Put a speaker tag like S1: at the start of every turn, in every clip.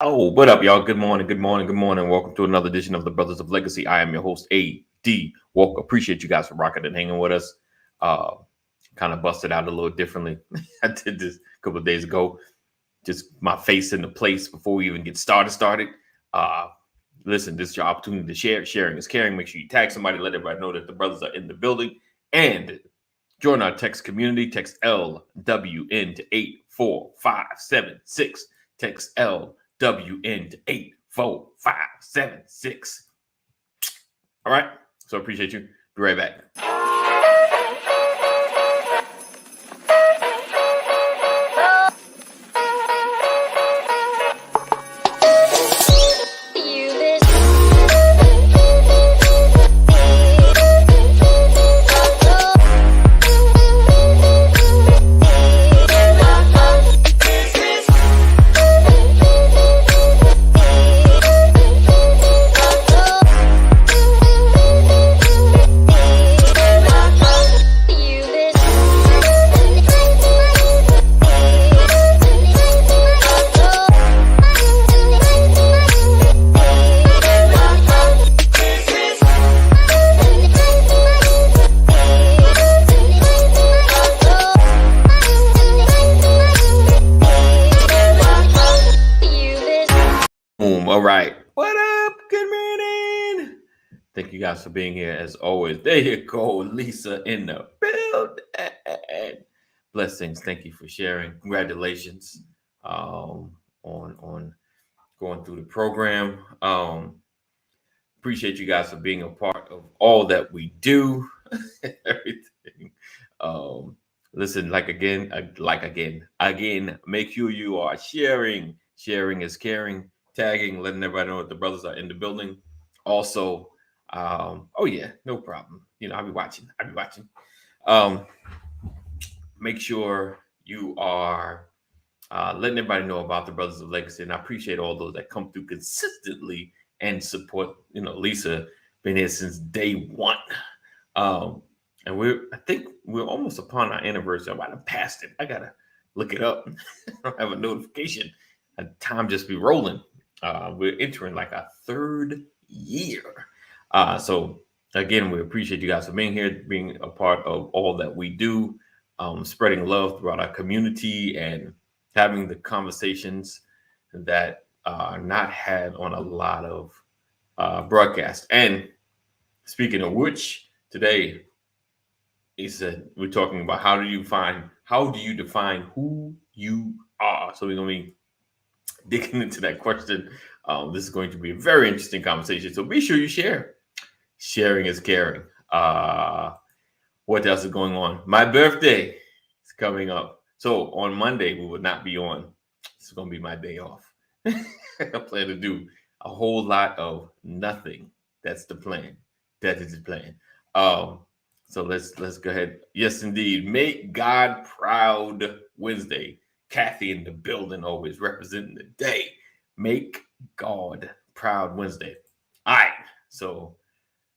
S1: Oh, what up, y'all? Good morning, good morning, good morning. Welcome to another edition of the Brothers of Legacy. I am your host, A.D. Walker. Appreciate you guys for rocking and hanging with us. Uh, kind of busted out a little differently. I did this a couple of days ago. Just my face in the place before we even get started. Listen, this is your opportunity to share. Sharing is caring. Make sure you tag somebody, let everybody know that the brothers are in the building. And join our text community. Text LWN to 84576. Text LWN to 84576. All right. So appreciate you. Be right back. All right. What up? Good morning. Thank you guys for being here as always. There you go, Lisa in the building. Blessings. Thank you for sharing. Congratulations on going through the program. Appreciate you guys for being a part of all that we do. Everything. Listen, again, make sure you are sharing. Sharing is caring. Tagging, letting everybody know that the brothers are in the building. Also, oh yeah, no problem. I'll be watching. Make sure you are letting everybody know about the Brothers of Legacy, and I appreciate all those that come through consistently and support. Lisa been here since day one, and I think we're almost upon our anniversary. I might have passed it. I gotta look it up. I don't have a notification. Time just be rolling. We're entering our third year. So again, we appreciate you guys for being here, being a part of all that we do, spreading love throughout our community and having the conversations that are not had on a lot of broadcasts. And speaking of which, today he said we're talking about how do you define who you are. So we're gonna be digging into that question. This is going to be a very interesting conversation. So be sure you share. Sharing is caring. What else is going on? My birthday is coming up. So on Monday, we will not be on. This is going to be my day off. I plan to do a whole lot of nothing. That's the plan. That is the plan. So let's go ahead. Yes, indeed. Make God proud Wednesday. Kathy in the building, always representing the day. Make God proud Wednesday. All right. So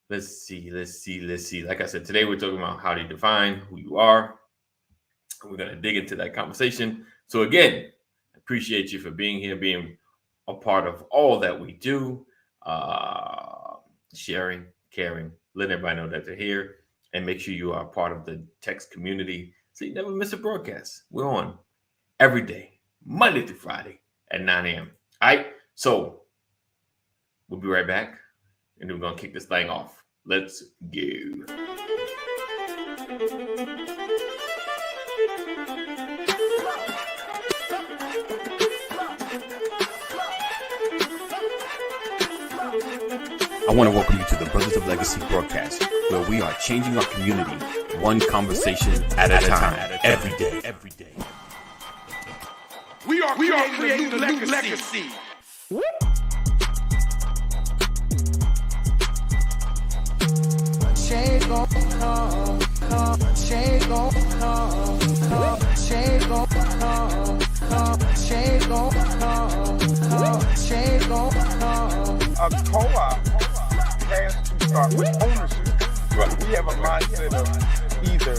S1: let's see. Like I said, today we're talking about how to define who you are. We're going to dig into that conversation. So again, I appreciate you for being here, being a part of all that we do, sharing, caring, letting everybody know that they're here, and make sure you are part of the text community so you never miss a broadcast. We're on every day, Monday through Friday at 9 a.m. All right, so we'll be right back, and then we're going to kick this thing off. Let's go. I want to welcome you to the Brothers of Legacy broadcast, where we are changing our community one conversation at a time, every day.
S2: We are creating a new legacy. Change gon' come. Change gon' come. Change gon' come. Change gon' come. Change gon' come. A co-op has to start with ownership. Right. We have a mindset of either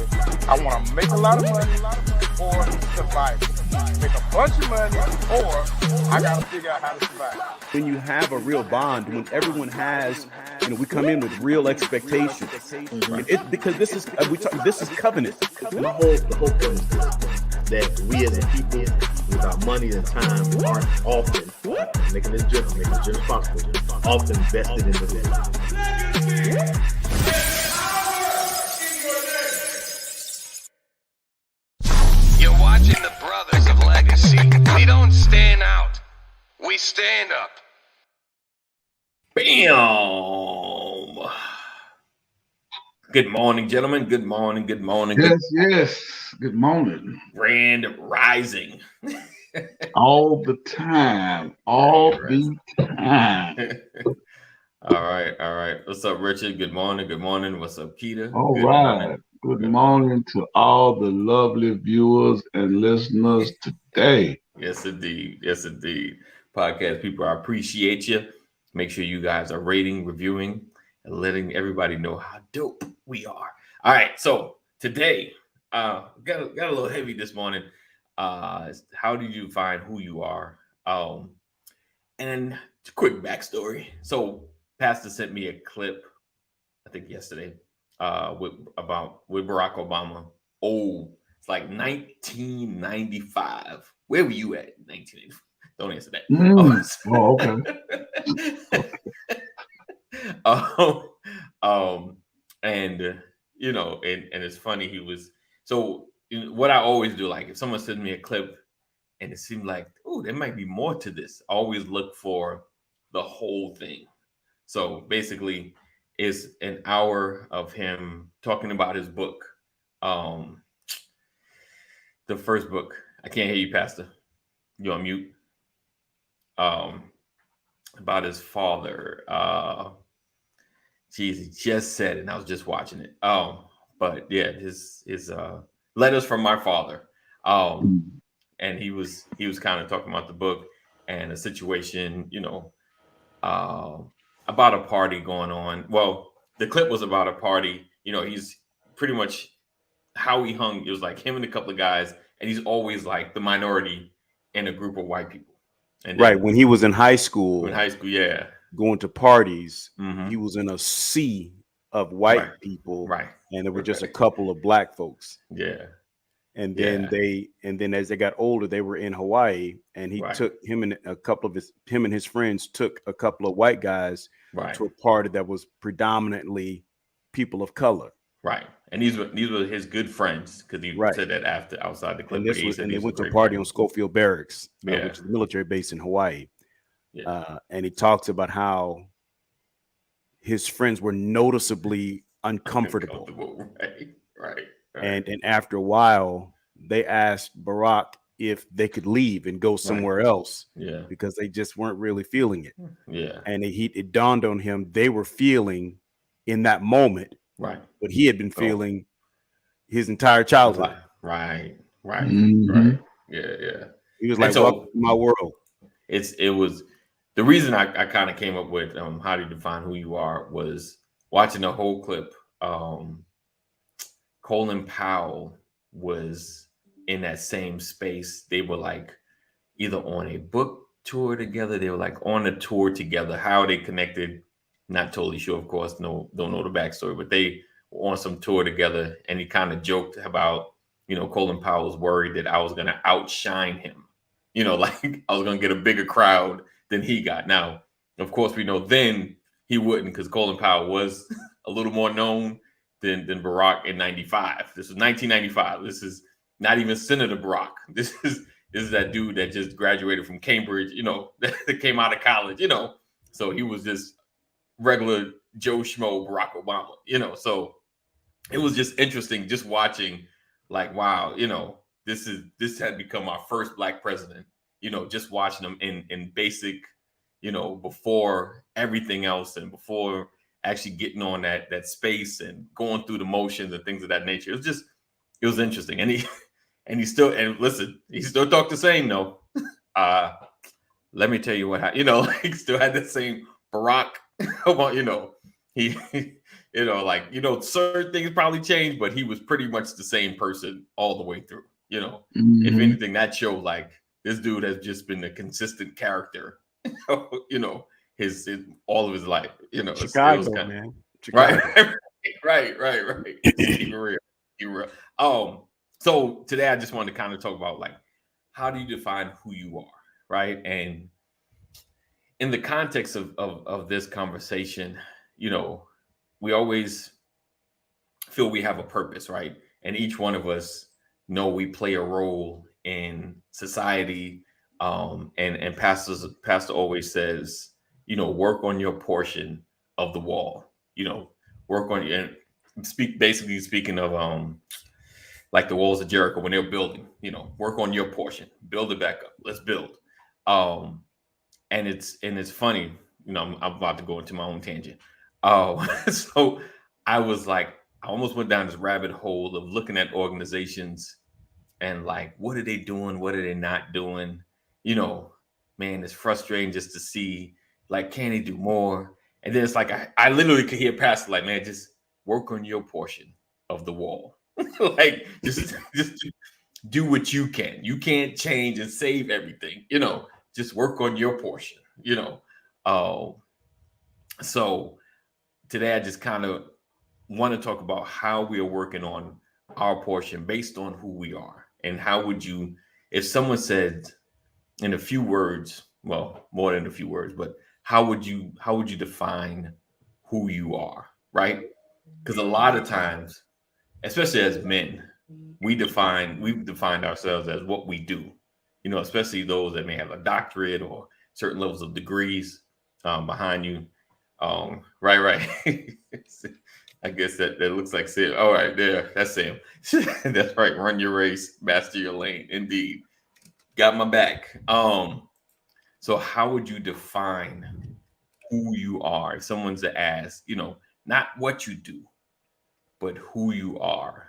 S2: I want to make a lot of money or survive.
S3: make a bunch of money, or I gotta figure out how to survive.
S4: When you have a real bond, when everyone has, we come in with real expectations. Because this is this is covenant.
S5: The whole point is this, that we as a people, with our money and time, aren't often making this just possible, often vested in the legacy.
S6: You're watching the Brothers of Legacy. We don't stand out. We stand up.
S1: Bam! Good morning, gentlemen. Good morning. Good morning.
S7: Yes. Good morning.
S1: Grand Rising.
S7: All the time. All the time.
S1: All right. What's up, Richard? Good morning. Good morning. What's up, Keita?
S7: All
S1: Good
S7: right.
S1: morning.
S7: Good morning to all the lovely viewers and listeners today.
S1: Yes, indeed. Yes, indeed. Podcast people, I appreciate you. Make sure you guys are rating, reviewing, and letting everybody know how dope we are. All right. So today, got a little heavy this morning. How did you find who you are? And quick backstory. So Pastor sent me a clip, I think yesterday, with Barack Obama. Oh, it's like 1995. Where were you at in 1985? Don't answer that.
S7: Okay.
S1: And it's funny. He was so. What I always do, like if someone sends me a clip, and it seemed like, oh, there might be more to this. I always look for the whole thing. So basically, it's an hour of him talking about his book. The first book. I can't hear you, Pastor. You on mute. About his father. He just said it, and I was just watching it. But yeah, his letters from my father. And he was kind of talking about the book and a situation, about a party going on. Well, the clip was about a party. He's pretty much how he hung. It was like him and a couple of guys, and he's always like the minority in a group of white people. And
S4: right. When he was in high school.
S1: Yeah.
S4: Going to parties,
S1: Mm-hmm.
S4: he was in a sea of white people.
S1: Right.
S4: And there were just a couple of black folks.
S1: Yeah.
S4: And then as they got older, they were in Hawaii, and he took him and his friends took a couple of white guys to a party that was predominantly people of color. Right.
S1: And these were his good friends, because he said that outside the clip.
S4: And they went to a party on Schofield Barracks, which is a military base in Hawaii. Yeah. And he talks about how his friends were noticeably uncomfortable.
S1: Right.
S4: And after a while, they asked Barack if they could leave and go somewhere else, because they just weren't really feeling it.
S1: Yeah.
S4: And it dawned on him they were feeling in that moment, but he had been feeling his entire childhood.
S1: Right.
S7: Mm-hmm.
S1: Yeah.
S4: He was like, welcome to my world.
S1: It was the reason I kind of came up with how to define who you are was watching the whole clip. Colin Powell was in that same space. They were like either on a book tour together. They were like on a tour together. How they connected, not totally sure, of course. Don't know the backstory, but they were on some tour together. And he kind of joked about, Colin Powell was worried that I was going to outshine him. Like I was going to get a bigger crowd than he got. Now, of course, we know then he wouldn't, because Colin Powell was a little more known than Barack in 95. This is 1995. This is not even Senator Barack. This is that dude that just graduated from Cambridge, that came out of college, So he was just regular Joe Schmo Barack Obama, So it was just interesting just watching, like, wow, this had become our first black president, just watching him in basic, before everything else and before actually getting on that space and going through the motions and things of that nature. It was interesting. And he still talked the same though. Let me tell you what, he still had the same Barack, he, certain things probably changed, but he was pretty much the same person all the way through, You know,
S7: Mm-hmm.
S1: if anything, that show like this dude has just been a consistent character, you know, his all of his life. You know,
S4: Chicago,
S1: it was kinda,
S4: man. Chicago.
S1: right. Keep it real. So today I just wanted to kind of talk about like, how do you define who you are, right? And in the context of this conversation, you know, we always feel we have a purpose, right? And each one of us know we play a role in society. And Pastor always says, you know, work on your portion of the wall. You know, work on and basically speaking of like the walls of Jericho when they're building, you know, work on your portion, build it back up. Let's build. And it's funny, you know, I'm about to go into my own tangent. So I was like, I almost went down this rabbit hole of looking at organizations and like, what are they doing? What are they not doing? You know, man, it's frustrating just to see, like, can they do more? And then it's like, I literally could hear Pastor like, man, just work on your portion of the wall. Like, just do what you can. You can't change and save everything, you know, just work on your portion, you know. So today I just kind of want to talk about how we are working on our portion based on who we are. And how would you, if someone said in a few words, well, more than a few words, but how would you define who you are, right? Because a lot of times, especially as men, we've defined ourselves as what we do, you know, especially those that may have a doctorate or certain levels of degrees behind you. Right. I guess that looks like Sam. All right, there, that's Sam. That's right. Run your race, master your lane. Indeed, got my back. So how would you define who you are? If someone's to ask, you know, not what you do, but who you are.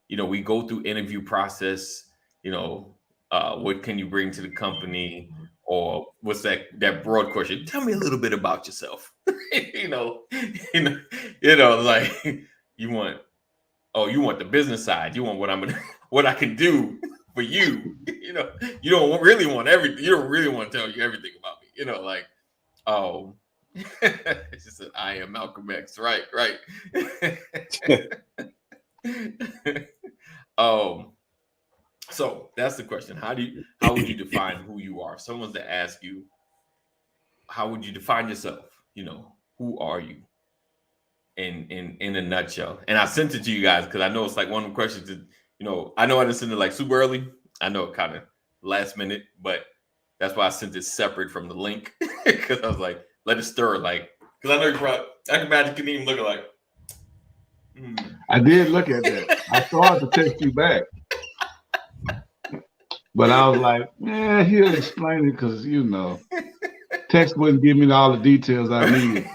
S1: You know, we go through interview process. You know, what can you bring to the company? Or what's that broad question? Tell me a little bit about yourself. you know, like you want the business side. You want what I can do for you. You know, you don't really want everything. You don't really want to tell you everything about me. You know, like, it's just an I am Malcolm X. Right. So that's the question. How would you define who you are? If someone's to ask you, how would you define yourself? You know, who are you in a nutshell? And I sent it to you guys because I know it's like one of the questions that, you know, I know I didn't send it like super early. I know it kind of last minute, but that's why I sent it separate from the link because I was like, let it stir. Like, because I know I can imagine Kaneem looking like.
S7: I did look at that. I started to text you back. But I was like, man, he'll explain it because, you know, text wouldn't give me all the details I needed.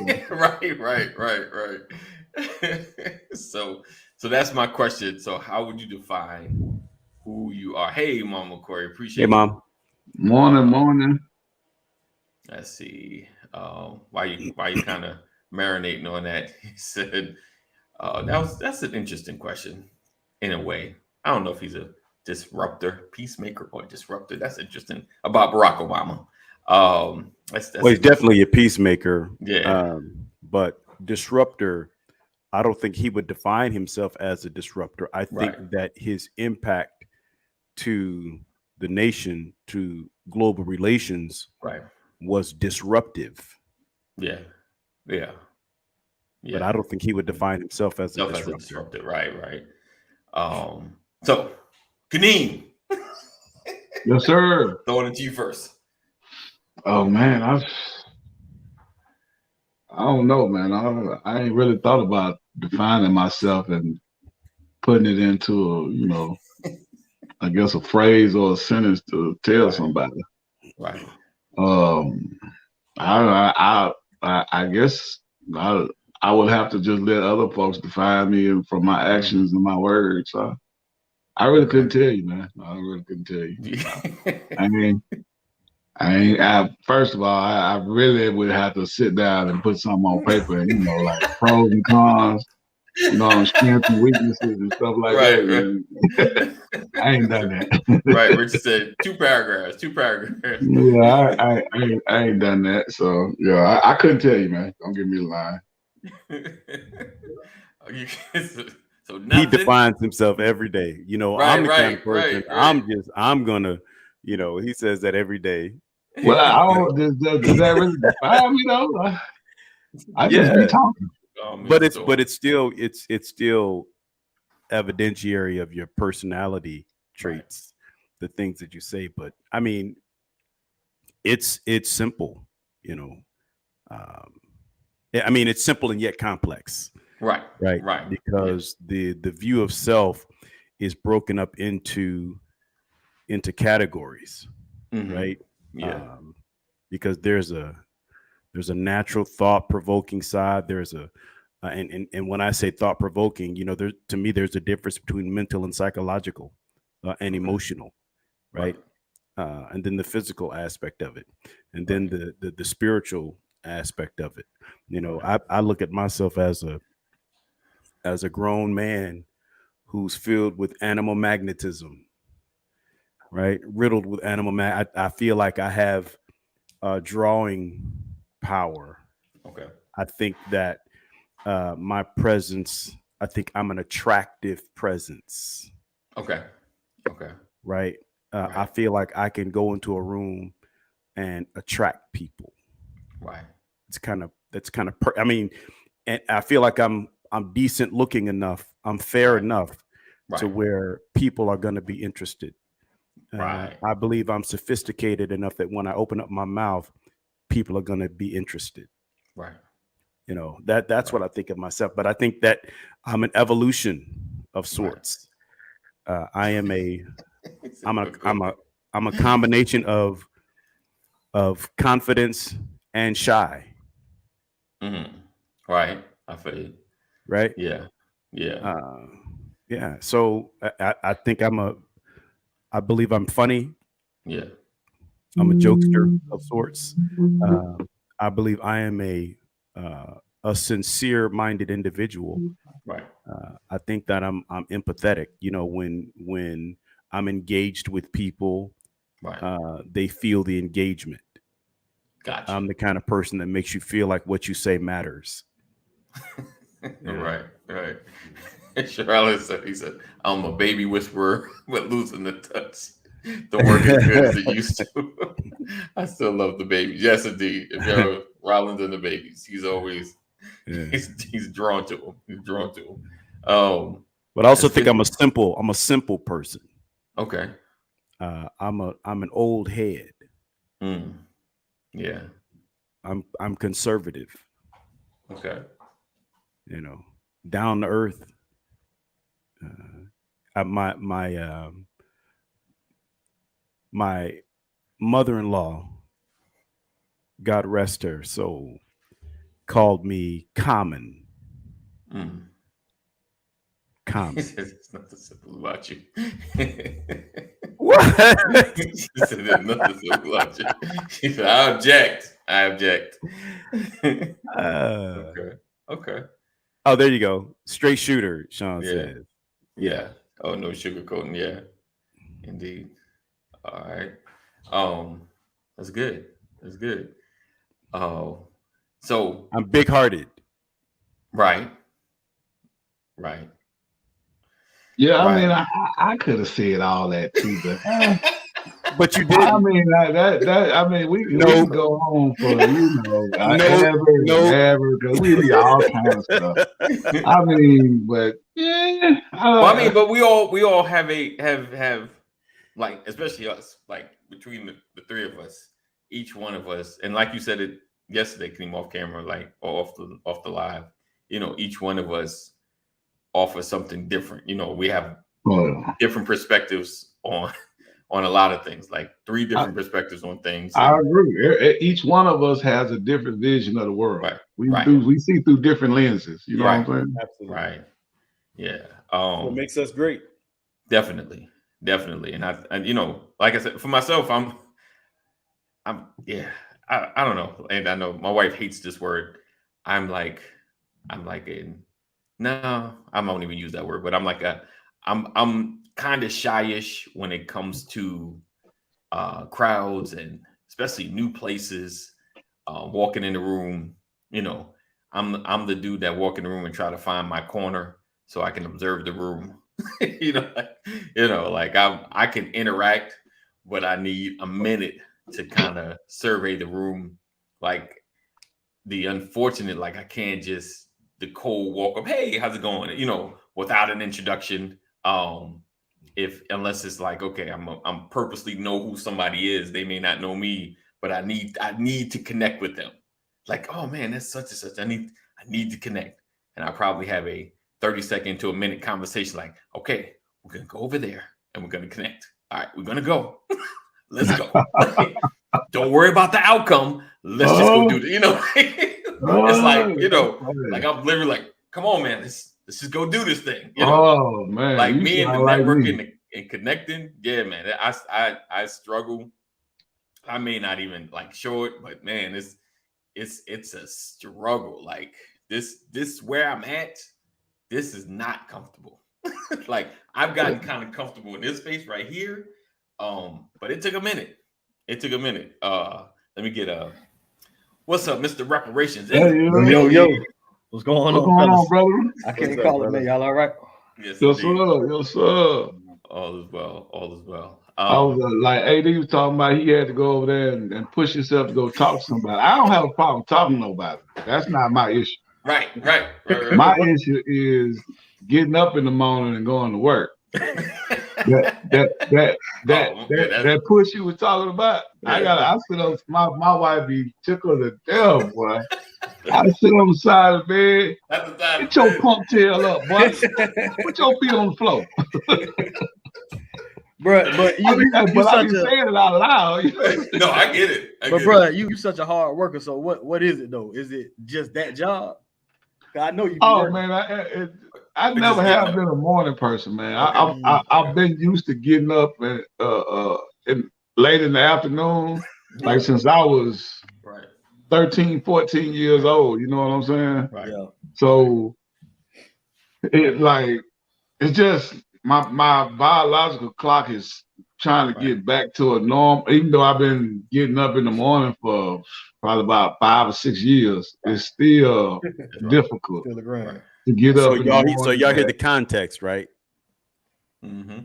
S1: So. So that's my question. So how would you define who you are? Hey, Mama Corey, appreciate it.
S4: Hey, Mom.
S7: Morning.
S1: Let's see. Why you kind of marinating on that? He said, that's an interesting question in a way. I don't know if he's a disruptor, peacemaker, or disruptor. That's interesting about Barack Obama. That's
S4: well, he's definitely a peacemaker.
S1: Yeah.
S4: But disruptor, I don't think he would define himself as a disruptor. I think that his impact to the nation, to global relations, was disruptive.
S1: Yeah.
S4: But I don't think he would define himself as a disruptor.
S1: Right. So, Kaneem.
S7: Yes, sir.
S1: Throwing it to you first.
S7: Oh man, I don't know, man. I ain't really thought about defining myself and putting it into a, you know, I guess a phrase or a sentence to tell somebody.
S1: Right.
S7: I guess I would have to just let other folks define me from my actions and my words. I really couldn't tell you, man. I really couldn't tell you. First of all, I really would have to sit down and put something on paper, and, you know, like pros and cons. strengths and weaknesses and stuff like that. I ain't done that.
S1: Right, Rich said 2 paragraphs.
S7: Yeah, I ain't done that. So yeah, I couldn't tell you, man. Don't give me a line.
S1: So
S4: he defines himself every day. You know, I'm the kind of person. I'm gonna. You know, he says that every day.
S7: Well, I don't. Does that really define me though? I just be talking.
S4: But it's still evidentiary of your personality traits, the things that you say. But I mean, it's simple, you know. I mean, it's simple and yet complex.
S1: Right.
S4: Because the view of self is broken up into categories, right?
S1: Yeah.
S4: Because there's a natural thought-provoking side. There's and when I say thought-provoking, you know, to me there's a difference between mental and psychological and emotional, right? And then the physical aspect of it, and then the spiritual aspect of it. You know, I look at myself as a grown man who's filled with animal magnetism, right? Riddled with animal I feel like I have drawing power.
S1: Okay.
S4: I think that my presence, I think I'm an attractive presence.
S1: Okay.
S4: Right. I feel like I can go into a room and attract people.
S1: Right.
S4: I mean, and I feel like I'm decent looking enough. I'm fair enough to where people are going to be interested. I believe I'm sophisticated enough that when I open up my mouth, people are going to be interested.
S1: Right.
S4: You know, that's what I think of myself. But I think that I'm an evolution of sorts. I am I'm a combination of confidence and shy.
S1: Mm-hmm. Right. I feel you.
S4: Right.
S1: Yeah.
S4: So I think I believe I'm funny.
S1: Yeah.
S4: I'm a jokester of sorts. I believe I am a sincere-minded individual.
S1: Right.
S4: I think that I'm empathetic. You know, when I'm engaged with people, they feel the engagement.
S1: Gotcha.
S4: I'm the kind of person that makes you feel like what you say matters.
S1: Right. Charlotte said, he said, I'm a baby whisperer, but losing the touch. Don't work as good as it used to. I still love the babies. Yes, indeed. If you're Rollins and the babies, he's always he's drawn to them.
S4: But I also think I'm a simple person.
S1: Okay.
S4: I'm an old head.
S1: Yeah.
S4: I'm conservative.
S1: Okay.
S4: You know, down to earth. My mother-in-law, God rest her soul, called me common. Common.
S1: There's nothing simple about you.
S4: What?
S1: She said there's nothing simple about you. She said, I object. Okay.
S4: Oh, there you go. Straight shooter, Sean says.
S1: Yeah. Oh, no sugarcoating. Yeah. Indeed. All right. That's good. Oh, so
S4: I'm big-hearted.
S7: Right. Yeah, I mean, I could have said all that too,
S4: but you didn't.
S7: I mean, I mean, we can go on for ever, because we do all kinds of stuff. I mean, but
S1: but we all have like, especially us, like between the three of us, each one of us, and like you said it yesterday, came off camera, like or off the live. You know, each one of us offers something different. You know, we have different perspectives on a lot of things, like 3 different perspectives on things.
S7: I agree. Each one of us has a different vision of the world. We see through different lenses. You know what I'm saying?
S4: Absolutely.
S1: Right. Yeah.
S4: What makes us great.
S1: Definitely. And you know, like I said, for myself, I don't know. And I know my wife hates this word. I'm like an No, I won't even use that word, but I'm like I'm kind of shyish when it comes to crowds and especially new places. Walking in the room, you know, I'm the dude that walk in the room and try to find my corner so I can observe the room. Like I can interact, but I need a minute to kind of survey the room. Like the unfortunate, like I can't just the cold walk up, hey, how's it going? Without an introduction. Unless it's like, okay, I'm purposely know who somebody is. They may not know me, but I need to connect with them. Like, oh man, that's such and such. I need to connect. And I probably have a 30-second to a minute conversation. Like, okay, we're gonna go over there and we're gonna connect. All right, we're gonna go. Let's go. Don't worry about the outcome. Let's just go do it. It's like, like I'm literally like, come on, man, let's just go do this thing.
S7: Oh man,
S1: like me and the networking and connecting. Yeah, man, I struggle. I may not even like show it, but man, it's a struggle. Like this where I'm at, this is not comfortable. Like I've gotten kind of comfortable in this space right here. But it took a minute. Let me get what's up, Mr. Reparations?
S8: Hey, yo. What's going on,
S7: brother?
S8: I can't call it, man. Y'all all right?
S1: Yes,
S7: sir.
S1: All is well.
S7: I was like, AD was talking about he had to go over there and push himself to go talk to somebody. I don't have a problem talking to nobody. That's not my issue.
S1: Right.
S7: My issue is getting up in the morning and going to work. That push you was talking about. Yeah. I sit on my wife be tickled to death, boy. I sit on the side of the bed. Get your pump tail up, boy. Put your feet on the floor.
S8: Bro, but you
S7: I be saying it out loud.
S1: No, I get it.
S8: But bro, you such a hard worker. So what is it though? Is it just that job? I know you.
S7: Oh man, I never have been a morning person, man. I've been used to getting up and late in the afternoon, like since I was 13, 14 years old. You know what I'm saying?
S1: Right.
S8: Yeah.
S7: So it's just my biological clock is trying to get back to a norm. Even though I've been getting up in the morning for probably about 5 or 6 years, it's still difficult to get up.
S4: So y'all hear the context, right?
S1: Mm-hmm.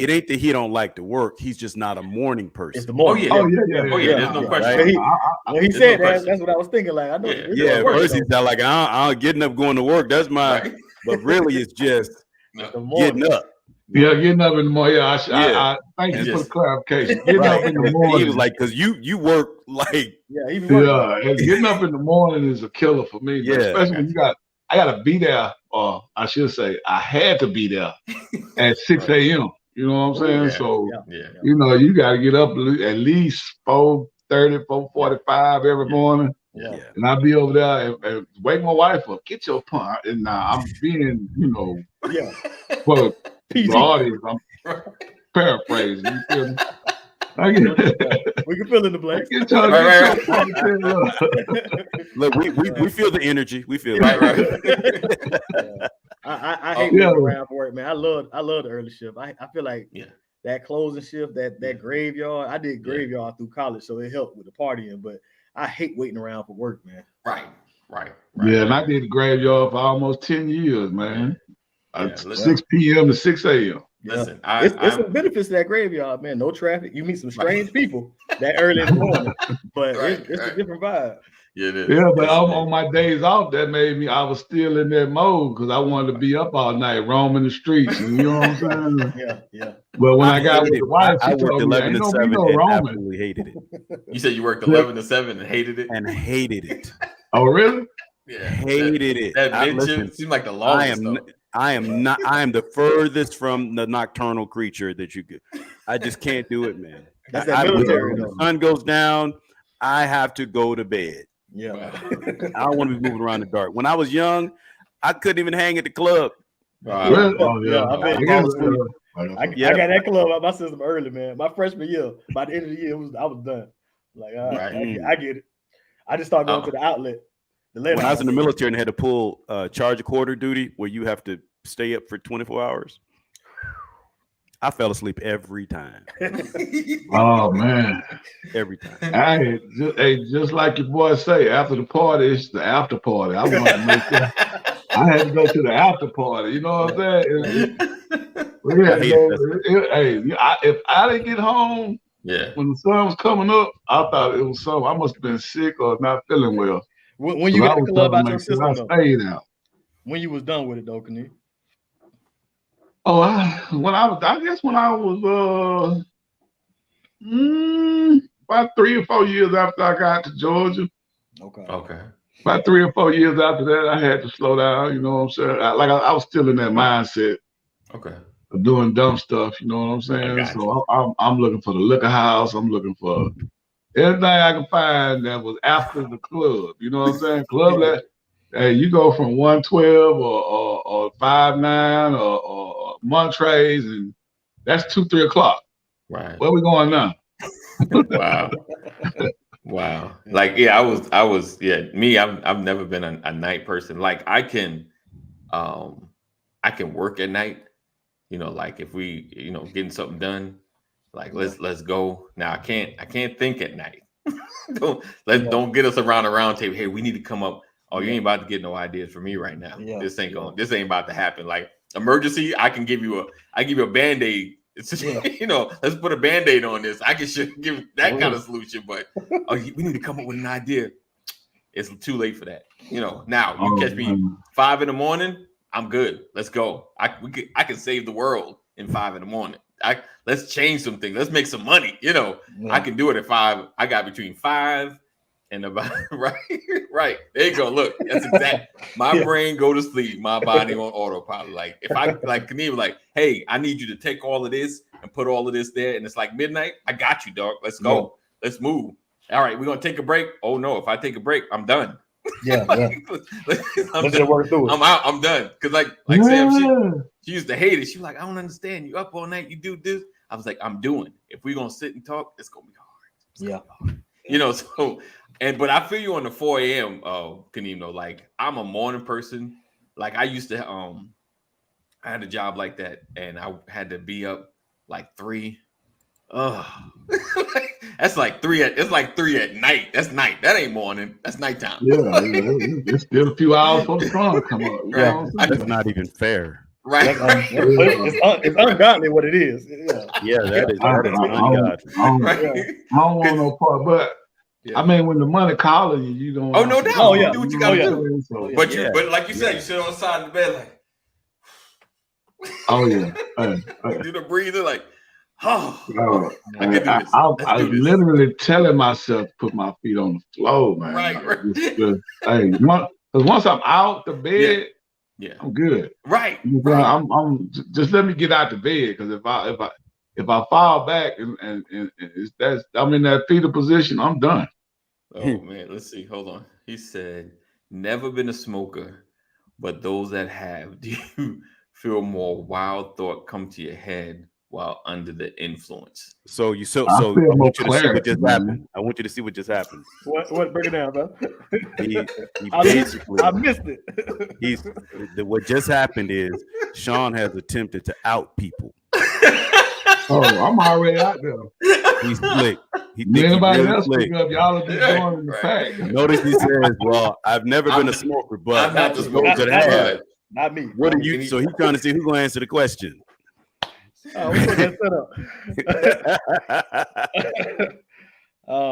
S4: It ain't that he don't like to work. He's just not a morning person.
S8: It's the morning.
S1: There's no question.
S8: When he said that, that's what I was thinking. Like I know.
S4: Yeah. First he's like, I'm getting up, going to work. That's my. Right. But really, it's just getting up.
S7: Yeah, getting up in the morning. I thank you for the clarification. Getting up in the morning.
S4: He was like, because you work like.
S7: Getting up in the morning is a killer for me. Yeah. Especially when I got to be there, or I should say, I had to be there at 6 a.m. You know what I'm saying? So, you got to get up at least 4:30, 4:45 every morning.
S8: Yeah.
S7: And I'll be over there and wake my wife up. Get your pump. And I'm being, for the audience, I'm paraphrasing. You feel me?
S8: We can fill in the blanks.
S4: Look, we feel the energy. We feel
S8: it. I hate moving around for work, man. I love the early shift. I feel like that closing shift, that graveyard. I did graveyard through college, so it helped with the partying. But I hate waiting around for work, man.
S1: Right.
S7: Yeah, and I did the graveyard for almost 10 years, man. 6 p.m. to 6 a.m.
S1: Listen,
S8: it's some benefits to that graveyard, man. No traffic. You meet some strange people that early in the morning, but it's a different vibe.
S1: Yeah, it is.
S7: Yeah, but on my days off, that made me. I was still in that mode because I wanted to be up all night, roaming the streets. You know what I'm saying?
S8: Yeah.
S7: But when I got with the wife,
S4: I worked 11 to 7 and absolutely hated it.
S1: You said you worked 11 to 7 and hated it?
S4: And hated it.
S7: Oh, really?
S1: Yeah.
S4: Hated it.
S1: That mid-shift seemed like the longest.
S4: I am the furthest from the nocturnal creature that you could. I just can't do it, man.
S8: That's that military.
S4: When the sun goes down, I have to go to bed.
S8: Yeah.
S4: I don't want to be moving around in the dark. When I was young, I couldn't even hang at the club.
S8: I got that club out my system early, man. My freshman year, by the end of the year, I was done. Like, I get it. I just started going to the outlet.
S4: When I was in the military and had to pull charge a quarter duty, where you have to stay up for 24 hours, I fell asleep every time.
S7: Oh man,
S4: every time.
S7: Just like your boy say, after the party, it's the after party. I wanted to make sure I had to go to the after party. You know what I'm saying? If I didn't get home, when the sun was coming up, I thought it was something. I must have been sick or not feeling well.
S8: When you get the club out your system,
S7: I stayed out.
S8: When you was done with it, though, Knie?
S7: Oh, I guess when I was about 3 or 4 years after I got to Georgia.
S8: Okay.
S7: About 3 or 4 years after that, I had to slow down. You know what I'm saying? I was still in that mindset.
S1: Okay.
S7: Of doing dumb stuff. You know what I'm saying? So I'm looking for the liquor house. I'm looking for everything I can find that was after the club. You know what I'm saying? Club that. Hey, you go from 112 or 59 or Montrez, and that's 2-3 o'clock.
S1: Right.
S7: Where we going now?
S1: Wow. Like, yeah, I was me. I've never been a night person. Like, I can work at night. You know, like if we, getting something done, like let's go. Now I can't think at night. Don't get us around a round table. Hey, we need to come up. Oh, you ain't about to get no ideas from me right now. Yeah. This ain't about to happen. Like emergency, I give you a Band-Aid. It's let's put a Band-Aid on this. I can give that kind of solution, but we need to come up with an idea. It's too late for that. Now you catch me 5 a.m, I'm good. Let's go. I can save the world in 5 a.m. Let's change some things. Let's make some money. I can do it at 5. I got between 5 and about right. There you go. Look, that's exact. My brain go to sleep. My body on autopilot. Like if I Knie, hey, I need you to take all of this and put all of this there, and it's like midnight. I got you, dog. Let's go. Let's move. All right, we're gonna take a break. Oh no, if I take a break, I'm done.
S8: Yeah. Let's just work through it.
S1: I'm out. I'm done. Because like Sam, she used to hate it. She was like, I don't understand. You up all night. You do this. I was like, I'm doing. If we're gonna sit and talk, it's gonna be hard. But I feel you on the 4 a.m. Knie, like I'm a morning person. Like I used to I had a job like that, and I had to be up like 3. That's like 3 at night. That's night. That ain't morning. That's nighttime.
S7: Yeah, it's still a few hours for the sun to come up.
S4: That's not even fair.
S1: Right.
S8: It's ungodly what it is.
S4: Yeah, that is ungodly.
S7: I don't want no part, but I mean, when the money calling you, you don't.
S1: Oh no doubt.
S8: Oh yeah.
S1: You do what you gotta do. But like you said, you sit on the side of the bed like.
S7: Oh yeah.
S1: Do the breather like. I
S7: was literally telling myself to put my feet on the floor, man.
S1: Right.
S7: Because once I'm out the bed, I'm good.
S1: Right.
S7: I'm just let me get out the bed, because if I fall back and I'm in that fetal position, I'm done.
S1: Oh man, let's see. Hold on. He said, "Never been a smoker, but those that have, do you feel more wild thought come to your head while under the influence?"
S4: So I want you to see what just happened. I want you to see what just happened.
S8: What? Break it down, bro.
S4: He basically,
S8: I missed it.
S4: What just happened is Sean has attempted to out people.
S7: Oh, I'm already out there.
S4: He's slick.
S7: Anybody else pick up, y'all are just going in the pack.
S4: Notice he says, "Well, I've never been a smoker, but
S1: I'm not the smoker.
S8: Not me."
S4: What are you? So he's trying to see who's going to answer the question.
S8: Oh, we put that set up.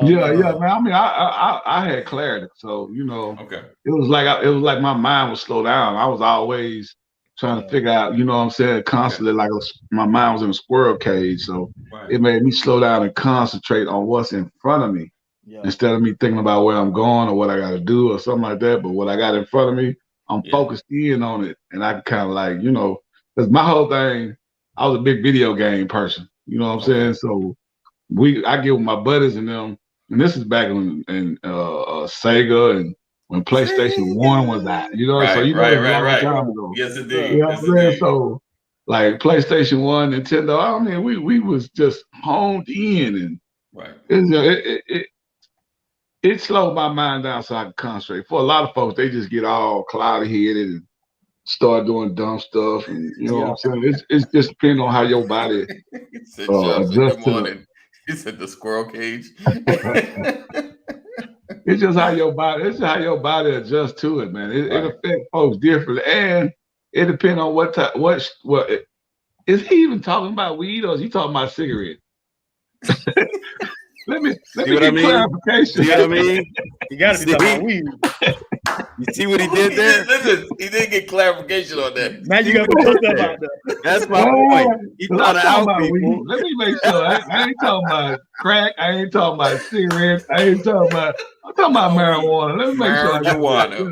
S7: Yeah, man. I mean, I had clarity, so it was like my mind was slowed down. I was always trying to figure out, what I'm saying, constantly, like my mind was in a squirrel cage. So it made me slow down and concentrate on what's in front of me instead of me thinking about where I'm going or what I got to do or something like that. But what I got in front of me, I'm focused in on it, and I can kind of because my whole thing. I was a big video game person, you know what I'm saying? So I get with my buddies and them, and this is back in Sega and when PlayStation 1 was out, so
S1: right.
S7: Time ago.
S1: Yes, indeed.
S7: You know what I'm saying? So like PlayStation 1, Nintendo, I mean, we was just honed in, and it slowed my mind down so I can concentrate. For a lot of folks, they just get all cloudy headed and start doing dumb stuff, and you know what I'm saying. It's just depending on how your body adjusts to it.
S1: He said the squirrel cage.
S7: It's just how your body. It's just how your body adjusts to it, man. It affects folks differently, and it depends on what type. What is he even talking about? Weed or is he talking about cigarette? Let me get clarification.
S4: See what I mean?
S8: You got to be talking about weed.
S4: You see what he did there?
S1: Listen, he didn't get clarification on that.
S8: Now you got to put stuff out there.
S4: That's my point. He's trying to out people.
S7: Let me make sure. I ain't talking about crack. I ain't talking about cigarettes. I'm talking about marijuana. Let me make sure.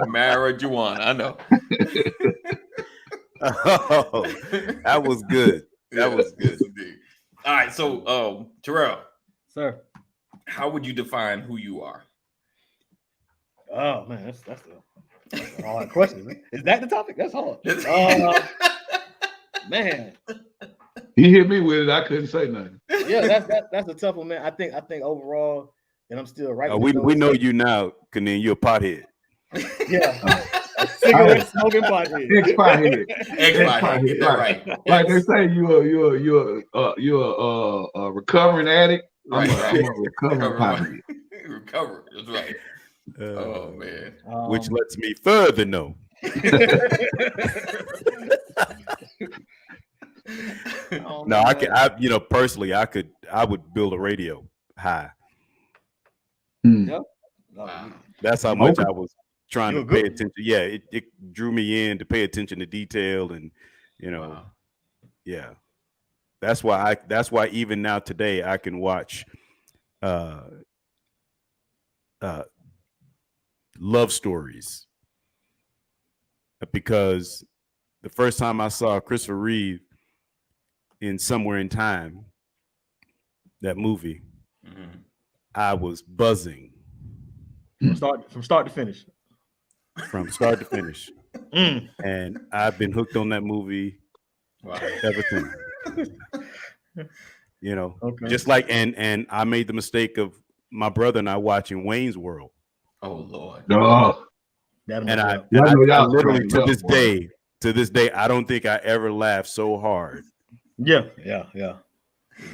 S1: Marijuana. I know.
S4: Oh, that was good. That was good.
S1: All right. So, Terrell.
S8: Sir.
S1: How would you define who you are?
S8: Oh man, that's a hard question. Is that the topic? That's hard. Man,
S7: he hit me with it. I couldn't say nothing.
S8: Yeah, that's a tough one, man. I think overall, and I'm still right.
S4: We know you now, Kanin. You're a pothead.
S8: Yeah, cigarette smoking pothead.
S7: Ex-pothead. Right. Like they say, you're a recovering addict.
S1: Right.
S7: I'm a recovering pothead.
S1: Recover. That's right. Oh man.
S4: Which lets me further know. No, I personally, I would build a radio high.
S8: Yep.
S1: Wow.
S4: That's how much I was trying to pay attention. Yeah, it drew me in to pay attention to detail, and yeah. That's why even now today I can watch love stories, because the first time I saw Christopher Reeve in Somewhere in Time, that movie, I was buzzing
S8: from start to finish.
S4: From start to finish. And I've been hooked on that movie ever since. Just like and I made the mistake of my brother and I watching Wayne's World.
S1: Oh Lord.
S7: Oh.
S4: And I literally to this day, I don't think I ever laughed so hard.
S8: Yeah.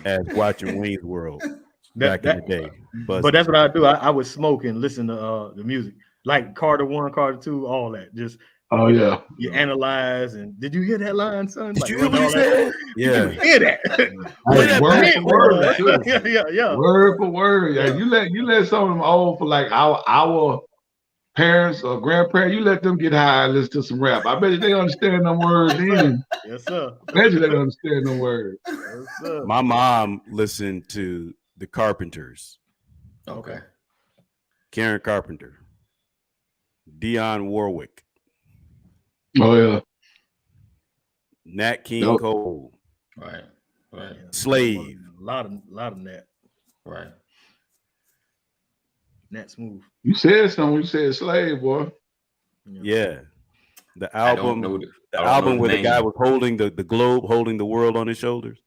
S4: As watching Wayne's World back in the day.
S8: But that's what I do. I would smoke and listen to the music, like Carter 1, Carter 2, all that. Just you analyze and did you hear that line, son?
S4: Did you hear what he said? Yeah.
S8: Did you hear that?
S7: Word for word.
S8: Yeah.
S7: Word for word. Yeah. You let some of them old for like our parents or grandparents, you let them get high and listen to some rap. I bet you they understand them words then.
S8: Yes, sir.
S7: I bet you they understand them words.
S8: Yes, sir.
S4: My mom listened to the Carpenters.
S1: Okay.
S4: Karen Carpenter. Dionne Warwick.
S7: Oh yeah.
S4: Nat King Cole.
S1: Right.
S8: A
S4: Slave.
S8: lot of Nat.
S1: Right.
S8: Nat Smooth.
S7: You said something. You said Slave, boy.
S4: Yeah. The album where the guy was holding the globe, holding the world on his shoulders.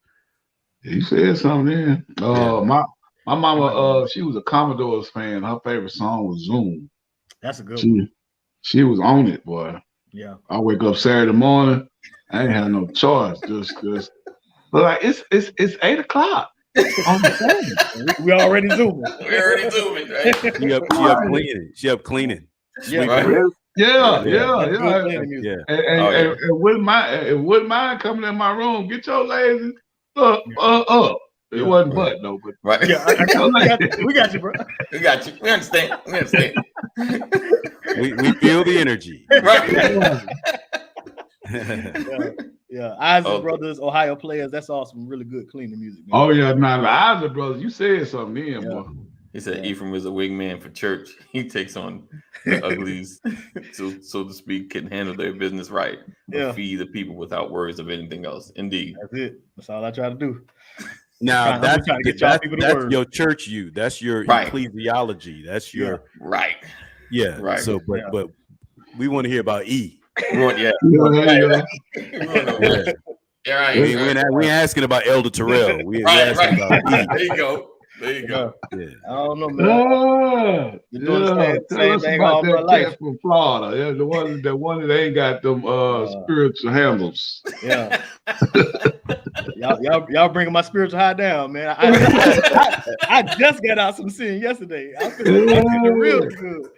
S7: You said something then. My mama, she was a Commodores fan. Her favorite song was Zoom.
S8: That's a good one.
S7: She was on it, boy.
S8: Yeah.
S7: I wake up Saturday morning. I ain't had no choice. Just but like it's 8:00 on the phone.
S8: We already zooming.
S1: Right?
S4: She up cleaning.
S8: Yeah.
S1: Right?
S7: Yeah.
S8: And
S7: wouldn't mind coming in my room. Get your lazy up. It wasn't but though, but
S1: right.
S8: Yeah, we got you, bro.
S1: We got you. We understand.
S4: We feel the energy.
S1: Right.
S8: Yeah. Isaac Brothers, Ohio Players. That's all some really good cleaning music, man.
S7: Oh yeah, the Isaac Brothers. You said something then, boy.
S1: He said Ephraim is a wingman for church. He takes on the uglies, so to speak, can handle their business right, but feed the people without worries of anything else. Indeed.
S8: That's it. That's all I try to do.
S4: Now that's your church you. That's your ecclesiology. That's your
S1: right.
S4: Yeah. Right. So but we want to hear about E.
S1: We ain't
S4: asking about Elder Terrell. We're asking about E.
S1: There you go. There you go.
S8: Yeah. I don't know, man. You're doing the same thing all my life.
S7: From Florida, yeah, the one that ain't got them spiritual handles.
S8: Yeah. y'all bringing my spiritual high down, man. I just got out some sin yesterday. I'm feeling real good.